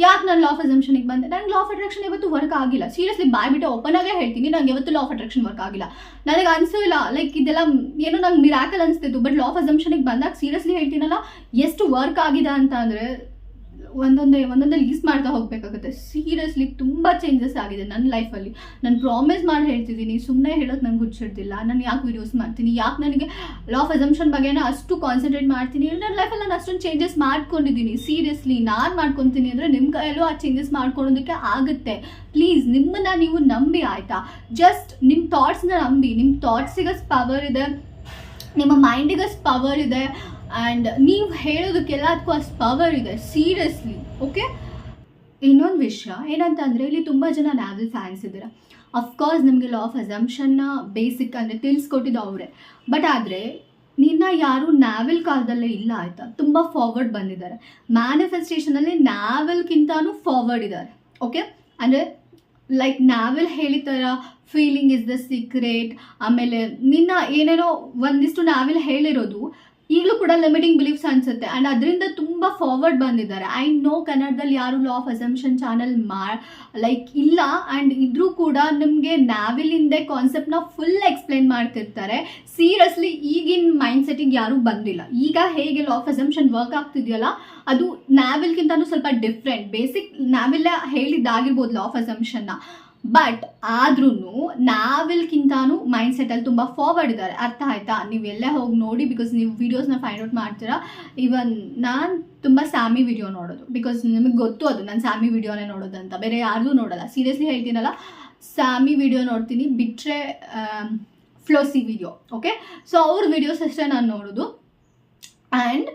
ಯಾಕೆ ನಾನು ಲಾ ಆಫ್ ಅಸಂಪ್ಷನಿಗೆ ಬಂದೆ? ನನಗೆ ಲಾ ಆಫ್ ಅಟ್ರಾಕ್ಷನ್ ಯಾವತ್ತೂ ವರ್ಕ್ ಆಗಿಲ್ಲ. ಸೀರಿಯಸ್ಲಿ ಬಾಯ್ಬಿಟ್ಟು ಓಪನ್ ಆಗೇ ಹೇಳ್ತೀನಿ, ನನಗೆ ಯಾವತ್ತೂ ಲಾ ಆಫ್ ಅಟ್ರಾಕ್ಷನ್ ವರ್ಕ್ ಆಗಿಲ್ಲ. ನನಗೆ ಅನಿಸಿಲ್ಲ, ಲೈಕ್ ಇದೆಲ್ಲ ಏನೋ ನಂಗೆ ಮಿರಾಕಲ್ ಅನಿಸ್ತಿತ್ತು. ಬಟ್ ಲಾ ಆಫ್ ಅಸಂಪ್ಷನಿಗೆ ಬಂದಾಗ ಸೀರಿಯಸ್ಲಿ ಹೇಳ್ತೀನಲ್ಲ, ಎಷ್ಟು ವರ್ಕ್ ಆಗಿದೆ ಅಂತ ಅಂದರೆ ಒಂದೊಂದೇ ಲೀಸ್ ಮಾಡ್ತಾ ಹೋಗಬೇಕಾಗುತ್ತೆ. ಸೀರಿಯಸ್ಲಿ ತುಂಬ ಚೇಂಜಸ್ ಆಗಿದೆ ನನ್ನ ಲೈಫಲ್ಲಿ. ನಾನು ಪ್ರಾಮಿಸ್ ಮಾಡಿ ಹೇಳ್ತಿದ್ದೀನಿ, ಸುಮ್ಮನೆ ಹೇಳೋದು ನಂಗೆ ಹುಚ್ಚಿಡ್ತಿಲ್ಲ. ನಾನು ಯಾಕೆ ವೀಡಿಯೋಸ್ ಮಾಡ್ತೀನಿ, ಯಾಕೆ ನನಗೆ ಲಾ ಆಫ್ ಅಸಂಪ್ಷನ್ ಬಗ್ಗೆನ ಅಷ್ಟು ಕಾನ್ಸಂಟ್ರೇಟ್ ಮಾಡ್ತೀನಿ, ನನ್ನ ಲೈಫಲ್ಲಿ ನಾನು ಅಷ್ಟೊಂದು ಚೇಂಜಸ್ ಮಾಡ್ಕೊಂಡಿದ್ದೀನಿ. ಸೀರಿಯಸ್ಲಿ ನಾನು ಮಾಡ್ಕೊತೀನಿ ಅಂದರೆ ನಿಮ್ಮ ಕೈಯಲ್ಲೂ ಆ ಚೇಂಜಸ್ ಮಾಡ್ಕೊಳೋದಕ್ಕೆ ಆಗುತ್ತೆ. ಪ್ಲೀಸ್ ನಿಮ್ಮನ್ನು ನೀವು ನಂಬಿ, ಆಯಿತಾ? ಜಸ್ಟ್ ನಿಮ್ಮ ಥಾಟ್ಸ್ನ ನಂಬಿ. ನಿಮ್ಮ ಥಾಟ್ಸಿಗೆ ಪವರ್ ಇದೆ, ನಿಮ್ಮ ಮೈಂಡಿಗೆ ಪವರ್ ಇದೆ, ಆ್ಯಂಡ್ ನೀವು ಹೇಳೋದಕ್ಕೆಲ್ಲ ಅದಕ್ಕೂ ಅಷ್ಟು ಪವರ್ ಇದೆ. ಸೀರಿಯಸ್ಲಿ. ಓಕೆ, ಇನ್ನೊಂದು ವಿಷಯ ಏನಂತ ಅಂದರೆ, ಇಲ್ಲಿ ತುಂಬ ಜನ ನಾವೆಲ್ ಫ್ಯಾನ್ಸ್ ಇದ್ದಾರೆ. ಅಫ್ಕೋರ್ಸ್ ನಿಮಗೆ ಲಾ ಆಫ್ ಅಸಂಪ್ಷನ್ನ ಬೇಸಿಕ್ ಅಂದರೆ ತಿಳಿಸ್ಕೊಟ್ಟಿದ್ದು ಅವರೇ. ಬಟ್ ಆದರೆ ಯಾರು ನಾವೆಲ್ ಕಾಲದಲ್ಲೇ ಇಲ್ಲ, ಆಯಿತಾ? ತುಂಬ ಫಾರ್ವರ್ಡ್ ಬಂದಿದ್ದಾರೆ. ಮ್ಯಾನಿಫೆಸ್ಟೇಷನಲ್ಲಿ ನಾವೆಲ್ಗಿಂತನೂ ಫಾರ್ವರ್ಡ್ ಇದ್ದಾರೆ. ಓಕೆ, ಅಂದರೆ ಲೈಕ್ ನಾವೆಲ್ ಹೇಳಿದ ಫೀಲಿಂಗ್ ಇಸ್ ದ ಸೀಕ್ರೆಟ್, ಆಮೇಲೆ ಏನೇನೋ ಒಂದಿಷ್ಟು ನಾವೆಲ್ ಹೇಳಿರೋದು ಈಗಲೂ ಕೂಡ ಲಿಮಿಟಿಂಗ್ ಬಿಲೀಫ್ಸ್ ಅನಿಸುತ್ತೆ. ಆ್ಯಂಡ್ ಅದರಿಂದ ತುಂಬ ಫಾರ್ವರ್ಡ್ ಬಂದಿದ್ದಾರೆ. ಐ ನೋ ಕನ್ನಡದಲ್ಲಿ ಯಾರು ಲಾ ಆಫ್ ಅಸಂಪ್ಷನ್ ಚಾನಲ್ ಲೈಕ್ ಇಲ್ಲ, ಆ್ಯಂಡ್ ಇದ್ರೂ ಕೂಡ ನಿಮಗೆ ನಾವೆಲಿಂದೇ ಕಾನ್ಸೆಪ್ಟ್ನ ಫುಲ್ ಎಕ್ಸ್ಪ್ಲೇನ್ ಮಾಡ್ತಿರ್ತಾರೆ. ಸೀರಿಯಸ್ಲಿ ಈಗಿನ ಮೈಂಡ್ಸೆಟ್ಟಿಗೆ ಯಾರೂ ಬಂದಿಲ್ಲ. ಈಗ ಹೇಗೆ ಲಾ ಆಫ್ ಅಸಂಪ್ಷನ್ ವರ್ಕ್ ಆಗ್ತಿದೆಯಲ್ಲ, ಅದು ನಾವೆಲ್ಗಿಂತನೂ ಸ್ವಲ್ಪ ಡಿಫ್ರೆಂಟ್. ಬೇಸಿಕ್ ನಾವೆಲ್ಲ ಹೇಳಿದ್ದಾಗಿರ್ಬೋದು ಲಾ ಆಫ್ ಅಸಂಪ್ಷನ್ನ, ಬಟ್ ಆದ್ರೂ ನಾವೆಲ್ಗಿಂತಾನು ಮೈಂಡ್ಸೆಟ್ಟಲ್ಲಿ ತುಂಬ ಫಾರ್ವರ್ಡ್ ಇದ್ದಾರೆ. ಅರ್ಥ ಆಯ್ತಾ? ನೀವೆಲ್ಲೇ ಹೋಗಿ ನೋಡಿ, ಬಿಕಾಸ್ ನೀವು ವೀಡಿಯೋಸ್ನ ಫೈಂಡ್ ಔಟ್ ಮಾಡ್ತೀರಾ. ಈವನ್ ನಾನು ತುಂಬ ಸ್ಯಾಮಿ ವಿಡಿಯೋ ನೋಡೋದು, ಬಿಕಾಸ್ ನಿಮಗೆ ಗೊತ್ತು ಅದು ನಾನು ಸ್ಯಾಮಿ ವಿಡಿಯೋನೇ ನೋಡೋದಂತ, ಬೇರೆ ಯಾರಿಗೂ ನೋಡೋಲ್ಲ. ಸೀರಿಯಸ್ಲಿ ಹೇಳ್ತೀನಲ್ಲ, ಸ್ಯಾಮಿ ವಿಡಿಯೋ ನೋಡ್ತೀನಿ, ಬಿಟ್ಟರೆ ಫ್ಲೋಸಿ ವಿಡಿಯೋ. ಓಕೆ, ಸೊ ಅವ್ರ ವಿಡಿಯೋಸ್ ಅಷ್ಟೇ ನಾನು ನೋಡೋದು. ಆ್ಯಂಡ್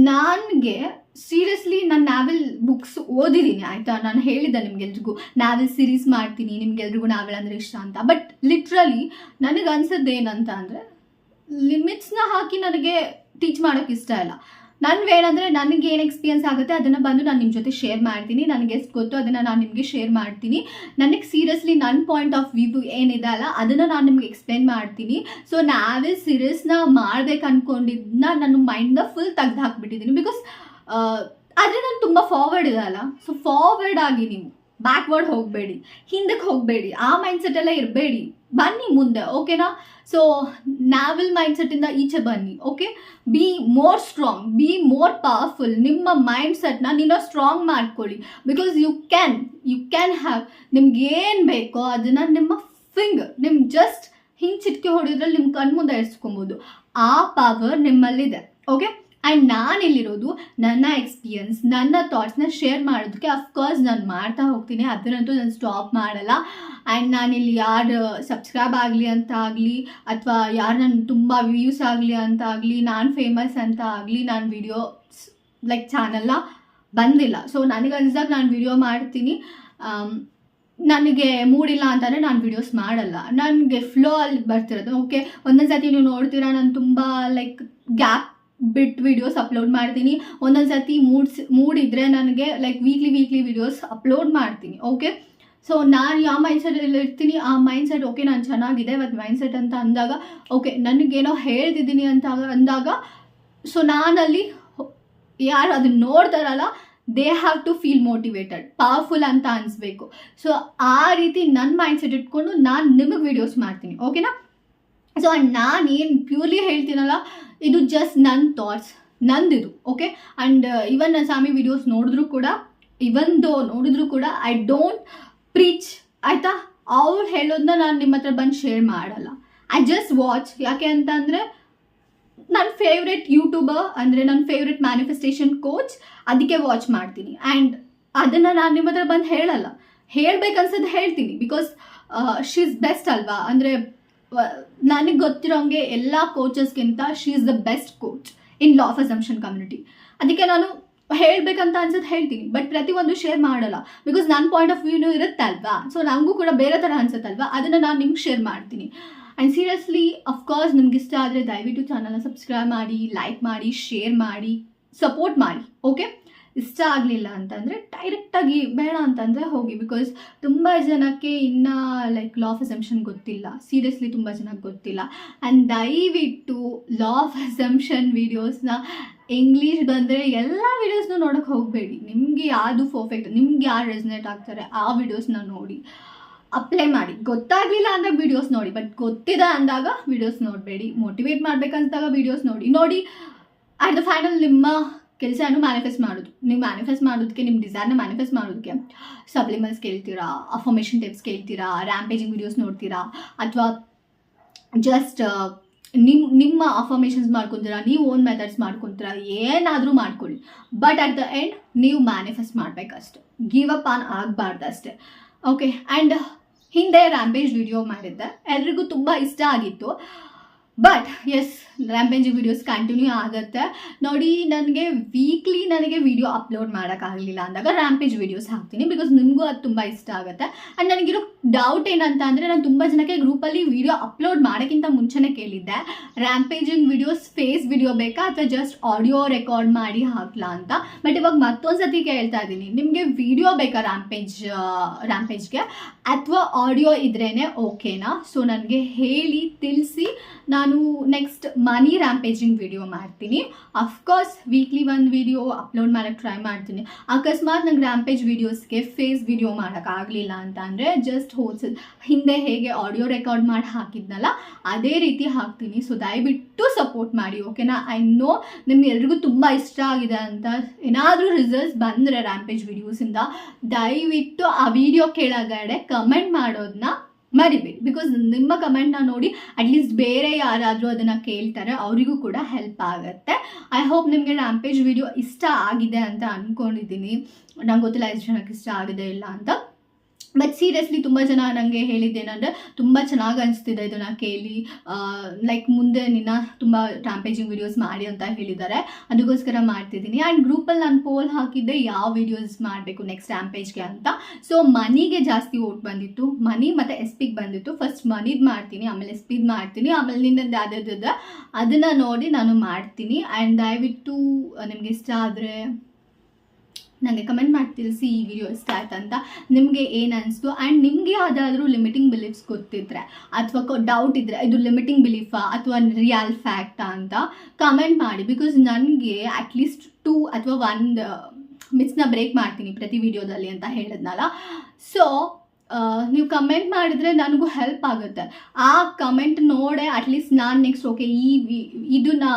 ನನಗೆ ಸೀರಿಯಸ್ಲಿ ನಾನು ನಾವೆಲ್ ಬುಕ್ಸ್ ಓದಿದ್ದೀನಿ, ಆಯಿತಾ? ನಾನು ಹೇಳಿದ್ದೆ ನಿಮ್ಗೆಲ್ರಿಗೂ ನಾವೆಲ್ ಸೀರೀಸ್ ಮಾಡ್ತೀನಿ, ನಿಮ್ಗೆಲ್ರಿಗೂ ನಾವೆಲ್ ಅಂದರೆ ಇಷ್ಟ ಅಂತ. ಬಟ್ ಲಿಟ್ರಲಿ ನನಗೆ ಅನ್ಸೋದು ಏನಂತ ಅಂದರೆ, ಲಿಮಿಟ್ಸ್ನ ಹಾಕಿ ನನಗೆ ಟೀಚ್ ಮಾಡೋಕ್ಕೆ ಇಷ್ಟ ಇಲ್ಲ. ನನಗೇನಂದರೆ, ನನಗೆ ಏನು ಎಕ್ಸ್ಪೀರಿಯನ್ಸ್ ಆಗುತ್ತೆ ಅದನ್ನು ಬಂದು ನಾನು ನಿಮ್ಮ ಜೊತೆ ಶೇರ್ ಮಾಡ್ತೀನಿ. ನನಗೆ ಎಷ್ಟು ಗೊತ್ತು ಅದನ್ನು ನಾನು ನಿಮಗೆ ಶೇರ್ ಮಾಡ್ತೀನಿ. ನನಗೆ ಸೀರಿಯಸ್ಲಿ ನನ್ನ ಪಾಯಿಂಟ್ ಆಫ್ ವ್ಯೂ ಏನಿದೆ ಅಲ್ಲ, ಅದನ್ನು ನಾನು ನಿಮ್ಗೆ ಎಕ್ಸ್ಪ್ಲೇನ್ ಮಾಡ್ತೀನಿ. ಸೊ ನಾವೆಲ್ ಸೀರೀಸ್ನ ಮಾಡ್ಬೇಕು ಅಂದ್ಕೊಂಡಿದ್ದನ್ನ ನನ್ನ ಮೈಂಡ್ನ ಫುಲ್ ತೆಗ್ದು ಹಾಕ್ಬಿಟ್ಟಿದ್ದೀನಿ. ಬಿಕಾಸ್ ಆದರೆ ನಾನು ತುಂಬ ಫಾರ್ವರ್ಡ್ ಇದೆ ಅಲ್ಲ, ಸೊ ಫಾರ್ವರ್ಡ್ ಆಗಿ ನೀವು ಬ್ಯಾಕ್ವರ್ಡ್ ಹೋಗಬೇಡಿ, ಹಿಂದಕ್ಕೆ ಹೋಗಬೇಡಿ, ಆ ಮೈಂಡ್ಸೆಟ್ಟೆಲ್ಲ ಇರಬೇಡಿ, ಬನ್ನಿ ಮುಂದೆ. ಓಕೆನಾ? ಸೊ ನಾವೆಲ್ ಮೈಂಡ್ಸೆಟ್ಟಿಂದ ಈಚೆ ಬನ್ನಿ. Okay, be more strong, be more powerful. ನಿಮ್ಮ ಮೈಂಡ್ಸೆಟ್ನ ನೀನು ಸ್ಟ್ರಾಂಗ್ ಮಾಡ್ಕೊಳ್ಳಿ. ಬಿಕಾಸ್ ಯು ಕ್ಯಾನ್ ಹ್ಯಾವ್, ನಿಮ್ಗೆ ಏನು ಬೇಕೋ ಅದನ್ನು ನಿಮ್ಮ ಜಸ್ಟ್ ಹಿಂಗೆ ಚಿಟ್ಕೆ ಹೊಡೆಯೋದ್ರಲ್ಲಿ ನಿಮ್ಮ ಕಣ್ಮುಂದೆ ಇರಿಸ್ಕೊಬೋದು. ಆ ಪವರ್ ನಿಮ್ಮಲ್ಲಿದೆ. ಓಕೆ, ಆ್ಯಂಡ್ ನಾನಿಲ್ಲಿರೋದು ನನ್ನ ಎಕ್ಸ್ಪೀರಿಯನ್ಸ್, ನನ್ನ ಥಾಟ್ಸ್ನ ಶೇರ್ ಮಾಡೋದಕ್ಕೆ. ಅಫ್ಕೋರ್ಸ್ ನಾನು ಮಾಡ್ತಾ ಹೋಗ್ತೀನಿ, ಅದನ್ನಂತೂ ನಾನು ಸ್ಟಾಪ್ ಮಾಡಲ್ಲ. ಆ್ಯಂಡ್ ನಾನಿಲ್ಲಿ ಯಾರು ಸಬ್ಸ್ಕ್ರೈಬ್ ಆಗಲಿ ಅಂತ ಆಗಲಿ, ಅಥವಾ ಯಾರು ನಾನು ತುಂಬ ವ್ಯೂಸ್ ಆಗಲಿ ಅಂತ ಆಗಲಿ, ನಾನು ಫೇಮಸ್ ಅಂತ ಆಗಲಿ, ನಾನು ವಿಡಿಯೋ ಲೈಕ್ ಚಾನಲ್ನ ಬಂದಿಲ್ಲ. ಸೊ ನನಗೆ ಅನ್ಸ್ದಾಗ ನಾನು ವಿಡಿಯೋ ಮಾಡ್ತೀನಿ. ನನಗೆ ಮೂಡಿಲ್ಲ ಅಂತಂದರೆ ನಾನು ವೀಡಿಯೋಸ್ ಮಾಡಲ್ಲ. ನನಗೆ ಫ್ಲೋ ಅಲ್ಲಿ ಬರ್ತಿರೋದು. ಓಕೆ, ಒಂದೊಂದು ಸತಿ ನೀವು ನೋಡ್ತೀರಾ ನಾನು ತುಂಬ ಲೈಕ್ ಗ್ಯಾಪ್ ಬಿಟ್ಟು ವೀಡಿಯೋಸ್ ಅಪ್ಲೋಡ್ ಮಾಡ್ತೀನಿ. ಒಂದೊಂದು ಸತಿ ಮೂಡಿದ್ರೆ ನನಗೆ ಲೈಕ್ ವೀಕ್ಲಿ ವೀಡಿಯೋಸ್ ಅಪ್ಲೋಡ್ ಮಾಡ್ತೀನಿ. ಓಕೆ, ಸೊ ನಾನು ಯಾವ ಮೈಂಡ್ಸೆಟಲ್ಲಿ ಇರ್ತೀನಿ ಆ ಮೈಂಡ್ಸೆಟ್ ಓಕೆ ನಾನು ಚೆನ್ನಾಗಿದೆ ಇವತ್ತು ಮೈಂಡ್ಸೆಟ್ ಅಂತ ಅಂದಾಗ, ಓಕೆ ನನಗೇನೋ ಹೇಳ್ತಿದ್ದೀನಿ ಅಂತ ಅಂದಾಗ, ಸೊ ನಾನಲ್ಲಿ ಯಾರು ಅದನ್ನ ನೋಡ್ತಾರಲ್ಲ they have to feel motivated, powerful ಅಂತ ಅನಿಸ್ಬೇಕು. ಸೊ ಆ ರೀತಿ ನನ್ನ ಮೈಂಡ್ಸೆಟ್ ಇಟ್ಕೊಂಡು ನಾನು ನಿಮಗೆ ವೀಡಿಯೋಸ್ ಮಾಡ್ತೀನಿ. ಓಕೆನಾ? ಸೊ ನಾನೇನು ಪ್ಯೂರ್ಲಿ ಹೇಳ್ತೀನಲ್ಲ, ಇದು ಜಸ್ಟ್ ನನ್ನ ಥಾಟ್ಸ್, ನಂದಿದು. ಓಕೆ, ಆ್ಯಂಡ್ ಇವನ್ ನಾನು ಸ್ವಾಮಿ ವೀಡಿಯೋಸ್ ನೋಡಿದ್ರು ಕೂಡ ಐ ಡೋಂಟ್ ಪ್ರೀಚ್, ಆಯಿತಾ? ಅವ್ರು ಹೇಳೋದನ್ನ ನಾನು ನಿಮ್ಮ ಹತ್ರ ಬಂದು ಶೇರ್ ಮಾಡಲ್ಲ. I just watch. ಯಾಕೆ ಅಂತ ಅಂದರೆ ನನ್ನ ಫೇವ್ರೆಟ್ ಯೂಟ್ಯೂಬರ್ ಅಂದರೆ ನನ್ನ ಫೇವ್ರೆಟ್ ಮ್ಯಾನಿಫೆಸ್ಟೇಷನ್ ಕೋಚ್, ಅದಕ್ಕೆ ವಾಚ್ ಮಾಡ್ತೀನಿ. ಆ್ಯಂಡ್ ಅದನ್ನು ನಾನು ನಿಮ್ಮ ಹತ್ರ ಬಂದು ಹೇಳಲ್ಲ. ಹೇಳ್ಬೇಕನ್ಸೋದು ಹೇಳ್ತೀನಿ, ಬಿಕಾಸ್ ಶಿ ಇಸ್ ಬೆಸ್ಟ್ ಅಲ್ವಾ. ಅಂದರೆ ನನಗೆ ಗೊತ್ತಿರೋಂಗೆ ಎಲ್ಲ ಕೋಚಸ್ಗಿಂತ she is the best coach in law of assumption community. ಅದಕ್ಕೆ ನಾನು ಹೇಳಬೇಕಂತ ಅನ್ಸೋದು ಹೇಳ್ತೀನಿ, ಬಟ್ ಪ್ರತಿಯೊಂದು ಶೇರ್ ಮಾಡಲ್ಲ. ಬಿಕಾಸ್ ನನ್ನ ಪಾಯಿಂಟ್ ಆಫ್ ವ್ಯೂನೂ ಇರುತ್ತೆ ಅಲ್ವಾ. ಸೊ ನನಗೂ ಕೂಡ ಬೇರೆ ಥರ ಅನ್ಸುತ್ತಲ್ವಾ, ಅದನ್ನು ನಾನು ನಿಮ್ಗೆ ಶೇರ್ ಮಾಡ್ತೀನಿ. ಆ್ಯಂಡ್ ಸೀರಿಯಸ್ಲಿ ಅಫ್ಕೋರ್ಸ್ ನಿಮ್ಗೆ ಇಷ್ಟ ಆದರೆ ದಯವಿಟ್ಟು ಚಾನಲ್ನ ಸಬ್ಸ್ಕ್ರೈಬ್ ಮಾಡಿ, ಲೈಕ್ ಮಾಡಿ, ಶೇರ್ ಮಾಡಿ, ಸಪೋರ್ಟ್ ಮಾಡಿ. ಓಕೆ, ಇಷ್ಟ ಆಗಲಿಲ್ಲ ಅಂತಂದರೆ ಡೈರೆಕ್ಟಾಗಿ ಬೇಡ ಅಂತಂದರೆ ಹೋಗಿ. ಬಿಕಾಸ್ ತುಂಬ ಜನಕ್ಕೆ ಇನ್ನೂ ಲೈಕ್ ಲಾ ಆಫ್ ಅಸಂಪ್ಷನ್ ಗೊತ್ತಿಲ್ಲ. ಸೀರಿಯಸ್ಲಿ ತುಂಬ ಜನಕ್ಕೆ ಗೊತ್ತಿಲ್ಲ. ಆ್ಯಂಡ್ ದಯವಿಟ್ಟು ಲಾ ಆಫ್ ಅಸಂಪ್ಷನ್ ವೀಡಿಯೋಸ್ನ ಇಂಗ್ಲೀಷ್ ಬಂದರೆ ಎಲ್ಲ ವೀಡಿಯೋಸ್ನೂ ನೋಡೋಕ್ಕೆ ಹೋಗಬೇಡಿ. ನಿಮಗೆ ಯಾವುದು ಪರ್ಫೆಕ್ಟ್, ನಿಮ್ಗೆ ಯಾರು ರೆಸನೇಟ್ ಆಗ್ತಾರೆ ಆ ವೀಡಿಯೋಸ್ನ ನೋಡಿ ಅಪ್ಲೈ ಮಾಡಿ. ಗೊತ್ತಾಗಲಿಲ್ಲ ಅಂದಾಗ ವೀಡಿಯೋಸ್ ನೋಡಿ, ಬಟ್ ಗೊತ್ತಿದೆ ಅಂದಾಗ ವೀಡಿಯೋಸ್ ನೋಡಬೇಡಿ. ಮೋಟಿವೇಟ್ ಮಾಡಬೇಕಂತಾಗ ವೀಡಿಯೋಸ್ ನೋಡಿ ಅಟ್ ದ ಫೈನಲ್ ನಿಮ್ಮ ಕೆಲಸನೂ ಮ್ಯಾನಿಫೆಸ್ಟ್ ಮಾಡೋದು. ನೀವು ಮ್ಯಾನಿಫೆಸ್ಟ್ ಮಾಡೋದಕ್ಕೆ, ನಿಮ್ಮ ಡಿಸೈರ್ನ ಮ್ಯಾನಿಫೆಸ್ಟ್ ಮಾಡೋದಕ್ಕೆ ಸಪ್ಲಿಮೆಂಟ್ಸ್ ಕೇಳ್ತೀರಾ, ಅಫರ್ಮೇಷನ್ ಟಿಪ್ಸ್ ಕೇಳ್ತೀರಾ, ರ್ಯಾಂಪೇಜಿಂಗ್ ವೀಡಿಯೋಸ್ ನೋಡ್ತೀರಾ, ಅಥವಾ ಜಸ್ಟ್ ನಿಮ್ಮ ಅಫರ್ಮೇಷನ್ಸ್ ಮಾಡ್ಕೊತೀರಾ, ನೀವು ಓನ್ ಮೆಥಡ್ಸ್ ಮಾಡ್ಕೊತೀರಾ, ಏನಾದರೂ ಮಾಡ್ಕೊಳ್ಳಿ. ಬಟ್ ಅಟ್ ದ ಎಂಡ್ ನೀವು ಮ್ಯಾನಿಫೆಸ್ಟ್ ಮಾಡಬೇಕಷ್ಟೆ, ಗಿವ್ ಅಪ್ ಆನ್ ಆಗಬಾರ್ದು ಅಷ್ಟೇ. ಓಕೆ, ಆ್ಯಂಡ್ ಹಿಂದೆ ರ್ಯಾಂಪೇಜ್ ವಿಡಿಯೋ ಮಾಡಿದ್ದೆ, ಎಲ್ರಿಗೂ ತುಂಬ ಇಷ್ಟ ಆಗಿತ್ತು. ಬಟ್ ಎಸ್, ರ್ಯಾಂಪೇಜಿಂಗ್ ವೀಡಿಯೋಸ್ ಕಂಟಿನ್ಯೂ ಆಗುತ್ತೆ. ನೋಡಿ, ವೀಕ್ಲಿ ನನಗೆ ವಿಡಿಯೋ ಅಪ್ಲೋಡ್ ಮಾಡೋಕ್ಕಾಗಲಿಲ್ಲ ಅಂದಾಗ ರ್ಯಾಂಪೇಜ್ ವೀಡಿಯೋಸ್ ಹಾಕ್ತೀನಿ, ಬಿಕಾಸ್ ನಿಮಗೂ ಅದು ತುಂಬ ಇಷ್ಟ ಆಗುತ್ತೆ. ಆ್ಯಂಡ್ ನನಗಿರೋ ಡೌಟ್ ಏನಂತ ಅಂದರೆ, ನಾನು ತುಂಬ ಜನಕ್ಕೆ ಗ್ರೂಪಲ್ಲಿ ವಿಡಿಯೋ ಅಪ್ಲೋಡ್ ಮಾಡೋಕ್ಕಿಂತ ಮುಂಚೆನೇ ಕೇಳಿದ್ದೆ, ರ್ಯಾಂಪೇಜಿಂಗ್ ವೀಡಿಯೋಸ್ ಫೇಸ್ ವಿಡಿಯೋ ಬೇಕಾ ಅಥವಾ ಜಸ್ಟ್ ಆಡಿಯೋ ರೆಕಾರ್ಡ್ ಮಾಡಿ ಹಾಕ್ಲಾ ಅಂತ. ಬಟ್ ಇವಾಗ ಮತ್ತೊಂದು ಸತಿ ಕೇಳ್ತಾ ಇದ್ದೀನಿ, ನಿಮಗೆ ವಿಡಿಯೋ ಬೇಕಾ ರ್ಯಾಂಪೇಜ್ಗೆ ಅಥವಾ ಆಡಿಯೋ ಇದ್ರೇ ಓಕೆನಾ? ಸೊ ನನಗೆ ಹೇಳಿ ತಿಳಿಸಿ, ನಾನು ನೆಕ್ಸ್ಟ್ ಮನಿ ರ್ಯಾಂಪೇಜಿಂಗ್ ವಿಡಿಯೋ ಮಾಡ್ತೀನಿ. ಅಫ್ಕೋರ್ಸ್ ವೀಕ್ಲಿ ಒಂದು ವಿಡಿಯೋ ಅಪ್ಲೋಡ್ ಮಾಡೋಕ್ಕೆ ಟ್ರೈ ಮಾಡ್ತೀನಿ. ಅಕಸ್ಮಾತ್ ನಂಗೆ ರ್ಯಾಂಪೇಜ್ ವೀಡಿಯೋಸ್ಗೆ ಫೇಸ್ ವಿಡಿಯೋ ಮಾಡೋಕ್ಕಾಗಲಿಲ್ಲ ಅಂತ ಅಂದರೆ ಜಸ್ಟ್ ಹಿಂದೆ ಹೇಗೆ ಆಡಿಯೋ ರೆಕಾರ್ಡ್ ಮಾಡಿ ಹಾಕಿದ್ನಲ್ಲ ಅದೇ ರೀತಿ ಹಾಕ್ತೀನಿ. ಸೊ ದಯವಿಟ್ಟು ಸಪೋರ್ಟ್ ಮಾಡಿ, ಓಕೆನಾ? ಐ ನೋ ನಿಮ್ಗೆಲ್ರಿಗೂ ತುಂಬ ಇಷ್ಟ ಆಗಿದೆ ಅಂತ. ಏನಾದರೂ ರಿಸಲ್ಟ್ಸ್ ಬಂದರೆ ರ್ಯಾಂಪೇಜ್ ವೀಡಿಯೋಸಿಂದ ದಯವಿಟ್ಟು ಆ ವಿಡಿಯೋ ಕೆಳಗಡೆ ಕಮೆಂಟ್ ಮಾಡೋದನ್ನ ಮರಿಬೇಡಿ. ಬಿಕಾಸ್ ನಿಮ್ಮ ಕಮೆಂಟ್ನ ನೋಡಿ ಅಟ್ಲೀಸ್ಟ್ ಬೇರೆ ಯಾರಾದರೂ ಅದನ್ನು ಕೇಳ್ತಾರೆ, ಅವರಿಗೂ ಕೂಡ ಹೆಲ್ಪ್ ಆಗುತ್ತೆ. ಐ ಹೋಪ್ ನಿಮಗೆ ರ್ಯಾಂಪೇಜ್ ವಿಡಿಯೋ ಇಷ್ಟ ಆಗಿದೆ ಅಂತ ಅಂದ್ಕೊಂಡಿದ್ದೀನಿ. ನಂಗೆ ಗೊತ್ತಿಲ್ಲ ಎಷ್ಟು ಜನಕ್ಕೆ ಇಷ್ಟ ಆಗಿದೆ ಇಲ್ಲ ಅಂತ. ಬಟ್ ಸೀರಿಯಸ್ಲಿ ತುಂಬ ಜನ ನನಗೆ ಹೇಳಿದ್ದೇನೆಂದರೆ, ತುಂಬ ಚೆನ್ನಾಗಿ ಅನಿಸ್ತಿದೆ ಇದನ್ನು ಕೇಳಿ, ಲೈಕ್ ಮುಂದೆ ನಿನ್ನ ತುಂಬ ರ್ಯಾಂಪೇಜಿಂಗ್ ವೀಡಿಯೋಸ್ ಮಾಡಿ ಅಂತ ಹೇಳಿದ್ದಾರೆ. ಅದಕ್ಕೋಸ್ಕರ ಮಾಡ್ತಿದ್ದೀನಿ. ಆ್ಯಂಡ್ ಗ್ರೂಪಲ್ಲಿ ನಾನು ಪೋಲ್ ಹಾಕಿದ್ದೆ ಯಾವ ವೀಡಿಯೋಸ್ ಮಾಡಬೇಕು ನೆಕ್ಸ್ಟ್ ರ್ಯಾಂಪೇಜ್ಗೆ ಅಂತ. ಸೊ ಮನಿಗೆ ಜಾಸ್ತಿ ಓಟ್ ಬಂದಿತ್ತು, ಮನಿ ಮತ್ತು ಎಸ್ ಪಿಗೆ ಬಂದಿತ್ತು. ಫಸ್ಟ್ ಮನಿದು ಮಾಡ್ತೀನಿ, ಆಮೇಲೆ ಎಸ್ ಪಿದು ಮಾಡ್ತೀನಿ, ಆಮೇಲೆ ನಿನ್ನದು ಯಾವುದಿದೆ ಅದನ್ನು ನೋಡಿ ನಾನು ಮಾಡ್ತೀನಿ. ಆ್ಯಂಡ್ ದಯವಿಟ್ಟು ನಿಮಗೆ ಇಷ್ಟ ಆದರೆ ನನಗೆ ಕಮೆಂಟ್ ಮಾಡಿ ತಿಳಿಸಿ ಈ ವಿಡಿಯೋ ಇಷ್ಟ ಆಯ್ತು ಅಂತ, ನಿಮಗೆ ಏನು ಅನಿಸ್ತು. ಆ್ಯಂಡ್ ನಿಮಗೆ ಯಾವುದಾದ್ರೂ ಲಿಮಿಟಿಂಗ್ ಬಿಲೀಫ್ಸ್ ಗೊತ್ತಿದ್ರೆ ಅಥವಾ ಡೌಟ್ ಇದ್ದರೆ ಇದು ಲಿಮಿಟಿಂಗ್ ಬಿಲೀಫಾ ಅಥವಾ ರಿಯಲ್ ಫ್ಯಾಕ್ಟಾ ಅಂತ ಕಮೆಂಟ್ ಮಾಡಿ. ಬಿಕಾಸ್ ನನಗೆ ಅಟ್ಲೀಸ್ಟ್ 2 ಅಥವಾ 1 ಮಿತ್ಸ್ನ ಬ್ರೇಕ್ ಮಾಡ್ತೀನಿ ಪ್ರತಿ ವಿಡಿಯೋದಲ್ಲಿ ಅಂತ ಹೇಳಿದ್ನಲ್ಲ. ಸೊ ನೀವು ಕಮೆಂಟ್ ಮಾಡಿದರೆ ನನಗೂ ಹೆಲ್ಪ್ ಆಗುತ್ತೆ. ಆ ಕಮೆಂಟ್ ನೋಡೇ ಅಟ್ಲೀಸ್ಟ್ ನಾನು ನೆಕ್ಸ್ಟ್ ಓಕೆ ಇದನ್ನ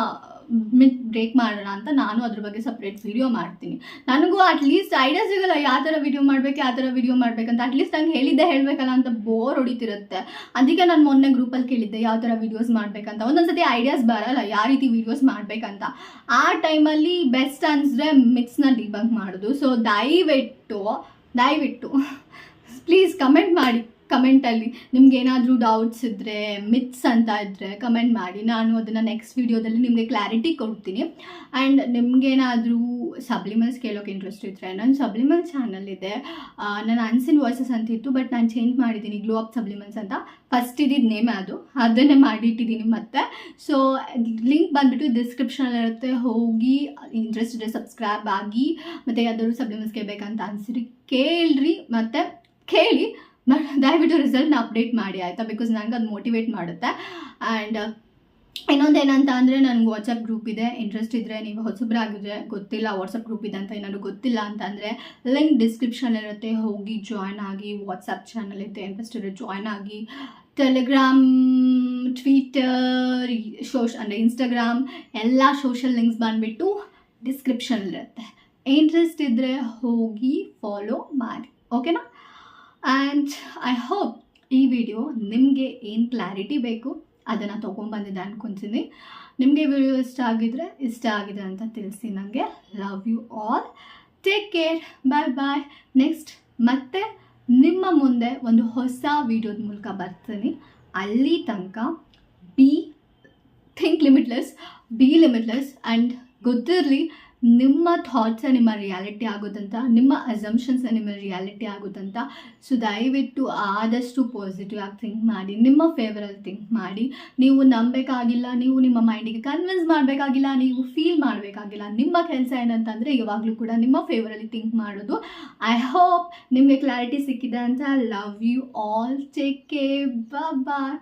ಮಿತ್ ಬ್ರೇಕ್ ಮಾಡೋಣ ಅಂತ ನಾನು ಅದ್ರ ಬಗ್ಗೆ ಸಪ್ರೇಟ್ ವಿಡಿಯೋ ಮಾಡ್ತೀನಿ. ನನಗೂ ಅಟ್ಲೀಸ್ಟ್ ಐಡಿಯಾ ಸಿಗಲ್ಲ ಯಾವ ಥರ ವಿಡಿಯೋ ಮಾಡಬೇಕು, ಯಾವ ಥರ ವಿಡಿಯೋ ಮಾಡಬೇಕಂತ. ಅಟ್ಲೀಸ್ಟ್ ನಂಗೆ ಹೇಳಿದ್ದೆ ಹೇಳಬೇಕಲ್ಲ ಅಂತ ಬೋರ್ ಹೊಡಿತಿರುತ್ತೆ. ಅದಕ್ಕೆ ನಾನು ಮೊನ್ನೆ ಗ್ರೂಪಲ್ಲಿ ಕೇಳಿದ್ದೆ ಯಾವ ಥರ ವೀಡಿಯೋಸ್ ಮಾಡಬೇಕಂತ. ಒಂದೊಂದ್ಸತಿ ಐಡಿಯಾಸ್ ಬರಲ್ಲ ಯಾವ ರೀತಿ ವೀಡಿಯೋಸ್ ಮಾಡಬೇಕಂತ. ಆ ಟೈಮಲ್ಲಿ ಬೆಸ್ಟ್ ಅನಿಸಿದ್ರೆ ಮಿತ್ಸ್ನ ಡಿಬಂಕ್ ಮಾಡೋದು. ಸೊ ದಯವಿಟ್ಟು ಪ್ಲೀಸ್ ಕಮೆಂಟ್ ಮಾಡಿ. ಕಮೆಂಟಲ್ಲಿ ನಿಮ್ಗೆ ಏನಾದರೂ ಡೌಟ್ಸ್ ಇದ್ದರೆ, ಮಿತ್ಸ್ ಅಂತ ಇದ್ದರೆ ಕಮೆಂಟ್ ಮಾಡಿ. ನಾನು ಅದನ್ನು ನೆಕ್ಸ್ಟ್ ವೀಡಿಯೋದಲ್ಲಿ ನಿಮಗೆ ಕ್ಲಾರಿಟಿ ಕೊಡ್ತೀನಿ. ಆ್ಯಂಡ್ ನಿಮಗೇನಾದರೂ ಸಬ್ಲಿಮಲ್ಸ್ ಕೇಳೋಕೆ ಇಂಟ್ರೆಸ್ಟ್ ಇದ್ದರೆ ನನ್ನ ಸಬ್ಲಿಮಲ್ ಚಾನಲ್ ಇದೆ. ನಾನು ಅನ್ಸಿನ್ ವಾಯ್ಸಸ್ ಅಂತ ಇತ್ತು, ಬಟ್ ನಾನು ಚೇಂಜ್ ಮಾಡಿದ್ದೀನಿ, ಗ್ಲೋ ಅಪ್ ಸಬ್ಲಿಮಲ್ಸ್ ಅಂತ. ಫಸ್ಟ್ ಇದ್ದಿದ್ದು ನೇಮ್ ಅದನ್ನೇ ಮಾಡಿಟ್ಟಿದ್ದೀನಿ ಮತ್ತೆ. ಸೊ ಲಿಂಕ್ ಬಂದುಬಿಟ್ಟು ಡಿಸ್ಕ್ರಿಪ್ಷನಲ್ಲಿರುತ್ತೆ, ಹೋಗಿ ಇಂಟ್ರೆಸ್ಟ್ ಇದ್ದರೆ ಸಬ್ಸ್ಕ್ರೈಬ್ ಆಗಿ. ಮತ್ತು ಯಾವ್ದಾದ್ರು ಸಬ್ಲಿಮಲ್ಸ್ ಕೇಳಬೇಕಂತ ಅನಿಸಿರಿ ಕೇಳ್ರಿ, ಮತ್ತು ಕೇಳಿ ದಯವಿಟ್ಟು ರಿಸಲ್ಟ್ನ ಅಪ್ಡೇಟ್ ಮಾಡಿ ಆಯಿತಾ, ಬಿಕಾಸ್ ನನಗೆ ಅದು ಮೋಟಿವೇಟ್ ಮಾಡುತ್ತೆ. ಆ್ಯಂಡ್ ಇನ್ನೊಂದೇನಂತ ಅಂದರೆ ನನಗೆ ವಾಟ್ಸಪ್ ಗ್ರೂಪ್ ಇದೆ. ಇಂಟ್ರೆಸ್ಟ್ ಇದ್ದರೆ, ನೀವು ಹೊಸಬ್ರಾಗಿದ್ರೆ ಗೊತ್ತಿಲ್ಲ ವಾಟ್ಸಪ್ ಗ್ರೂಪ್ ಇದೆ ಅಂತ ಏನಾದರೂ ಗೊತ್ತಿಲ್ಲ ಅಂತಂದರೆ ಲಿಂಕ್ ಡಿಸ್ಕ್ರಿಪ್ಷನಲ್ಲಿರುತ್ತೆ, ಹೋಗಿ ಜಾಯ್ನ್ ಆಗಿ. ವಾಟ್ಸಪ್ ಚಾನಲ್ ಇದೆ, ಇಂಟ್ರೆಸ್ಟ್ ಇದ್ದರೆ ಜಾಯ್ನ್ ಆಗಿ. ಟೆಲಿಗ್ರಾಮ್, ಟ್ವಿಟರ್, ಇನ್ಸ್ಟಾಗ್ರಾಮ್ ಎಲ್ಲ ಸೋಷಲ್ ಲಿಂಕ್ಸ್ ಬಂದುಬಿಟ್ಟು ಡಿಸ್ಕ್ರಿಪ್ಷನಲ್ಲಿರುತ್ತೆ. ಇಂಟ್ರೆಸ್ಟ್ ಇದ್ದರೆ ಹೋಗಿ ಫಾಲೋ ಮಾಡಿ, ಓಕೆನಾ? ಆ್ಯಂಡ್ ಐ ಹೋಪ್ ಈ ವಿಡಿಯೋ ನಿಮಗೆ ಏನು ಕ್ಲಾರಿಟಿ ಬೇಕು ಅದನ್ನು ತೊಗೊಂಬಂದಿದ್ದೆ ಅನ್ಕೊತೀನಿ. ನಿಮಗೆ ವಿಡಿಯೋ ಇಷ್ಟ ಆಗಿದೆ ಅಂತ ತಿಳಿಸಿ ನನಗೆ. Love you all, take care, bye bye. Next ಮತ್ತೆ ನಿಮ್ಮ ಮುಂದೆ ಒಂದು ಹೊಸ ವಿಡಿಯೋದ ಮೂಲಕ ಬರ್ತೀನಿ. ಅಲ್ಲಿ ತನಕ think limitless, B limitless. And ಗೊತ್ತಿರಲಿ, ನಿಮ್ಮ ಥಾಟ್ಸೇ ನಿಮ್ಮ ರಿಯಾಲಿಟಿ ಆಗೋದಂತ, ನಿಮ್ಮ ಅಸಂಪ್ಷನ್ಸೇ ನಿಮ್ಮ ರಿಯಾಲಿಟಿ ಆಗೋದಂತ. ಸೊ ದಯವಿಟ್ಟು ಆದಷ್ಟು ಪಾಸಿಟಿವ್ ಆಗಿ ಥಿಂಕ್ ಮಾಡಿ, ನಿಮ್ಮ ಫೇವರಲ್ಲಿ ಥಿಂಕ್ ಮಾಡಿ. ನೀವು ನಂಬಬೇಕಾಗಿಲ್ಲ, ನೀವು ನಿಮ್ಮ ಮೈಂಡಿಗೆ ಕನ್ವಿನ್ಸ್ ಮಾಡಬೇಕಾಗಿಲ್ಲ, ನೀವು ಫೀಲ್ ಮಾಡಬೇಕಾಗಿಲ್ಲ. ನಿಮ್ಮ ಕೆಲಸ ಏನಂತಂದರೆ ಯಾವಾಗಲೂ ಕೂಡ ನಿಮ್ಮ ಫೇವರಲ್ಲಿ ಥಿಂಕ್ ಮಾಡೋದು. ಐ ಹೋಪ್ ನಿಮಗೆ ಕ್ಲಾರಿಟಿ ಸಿಕ್ಕಿದೆ ಅಂತ. Love you all, take care, bye.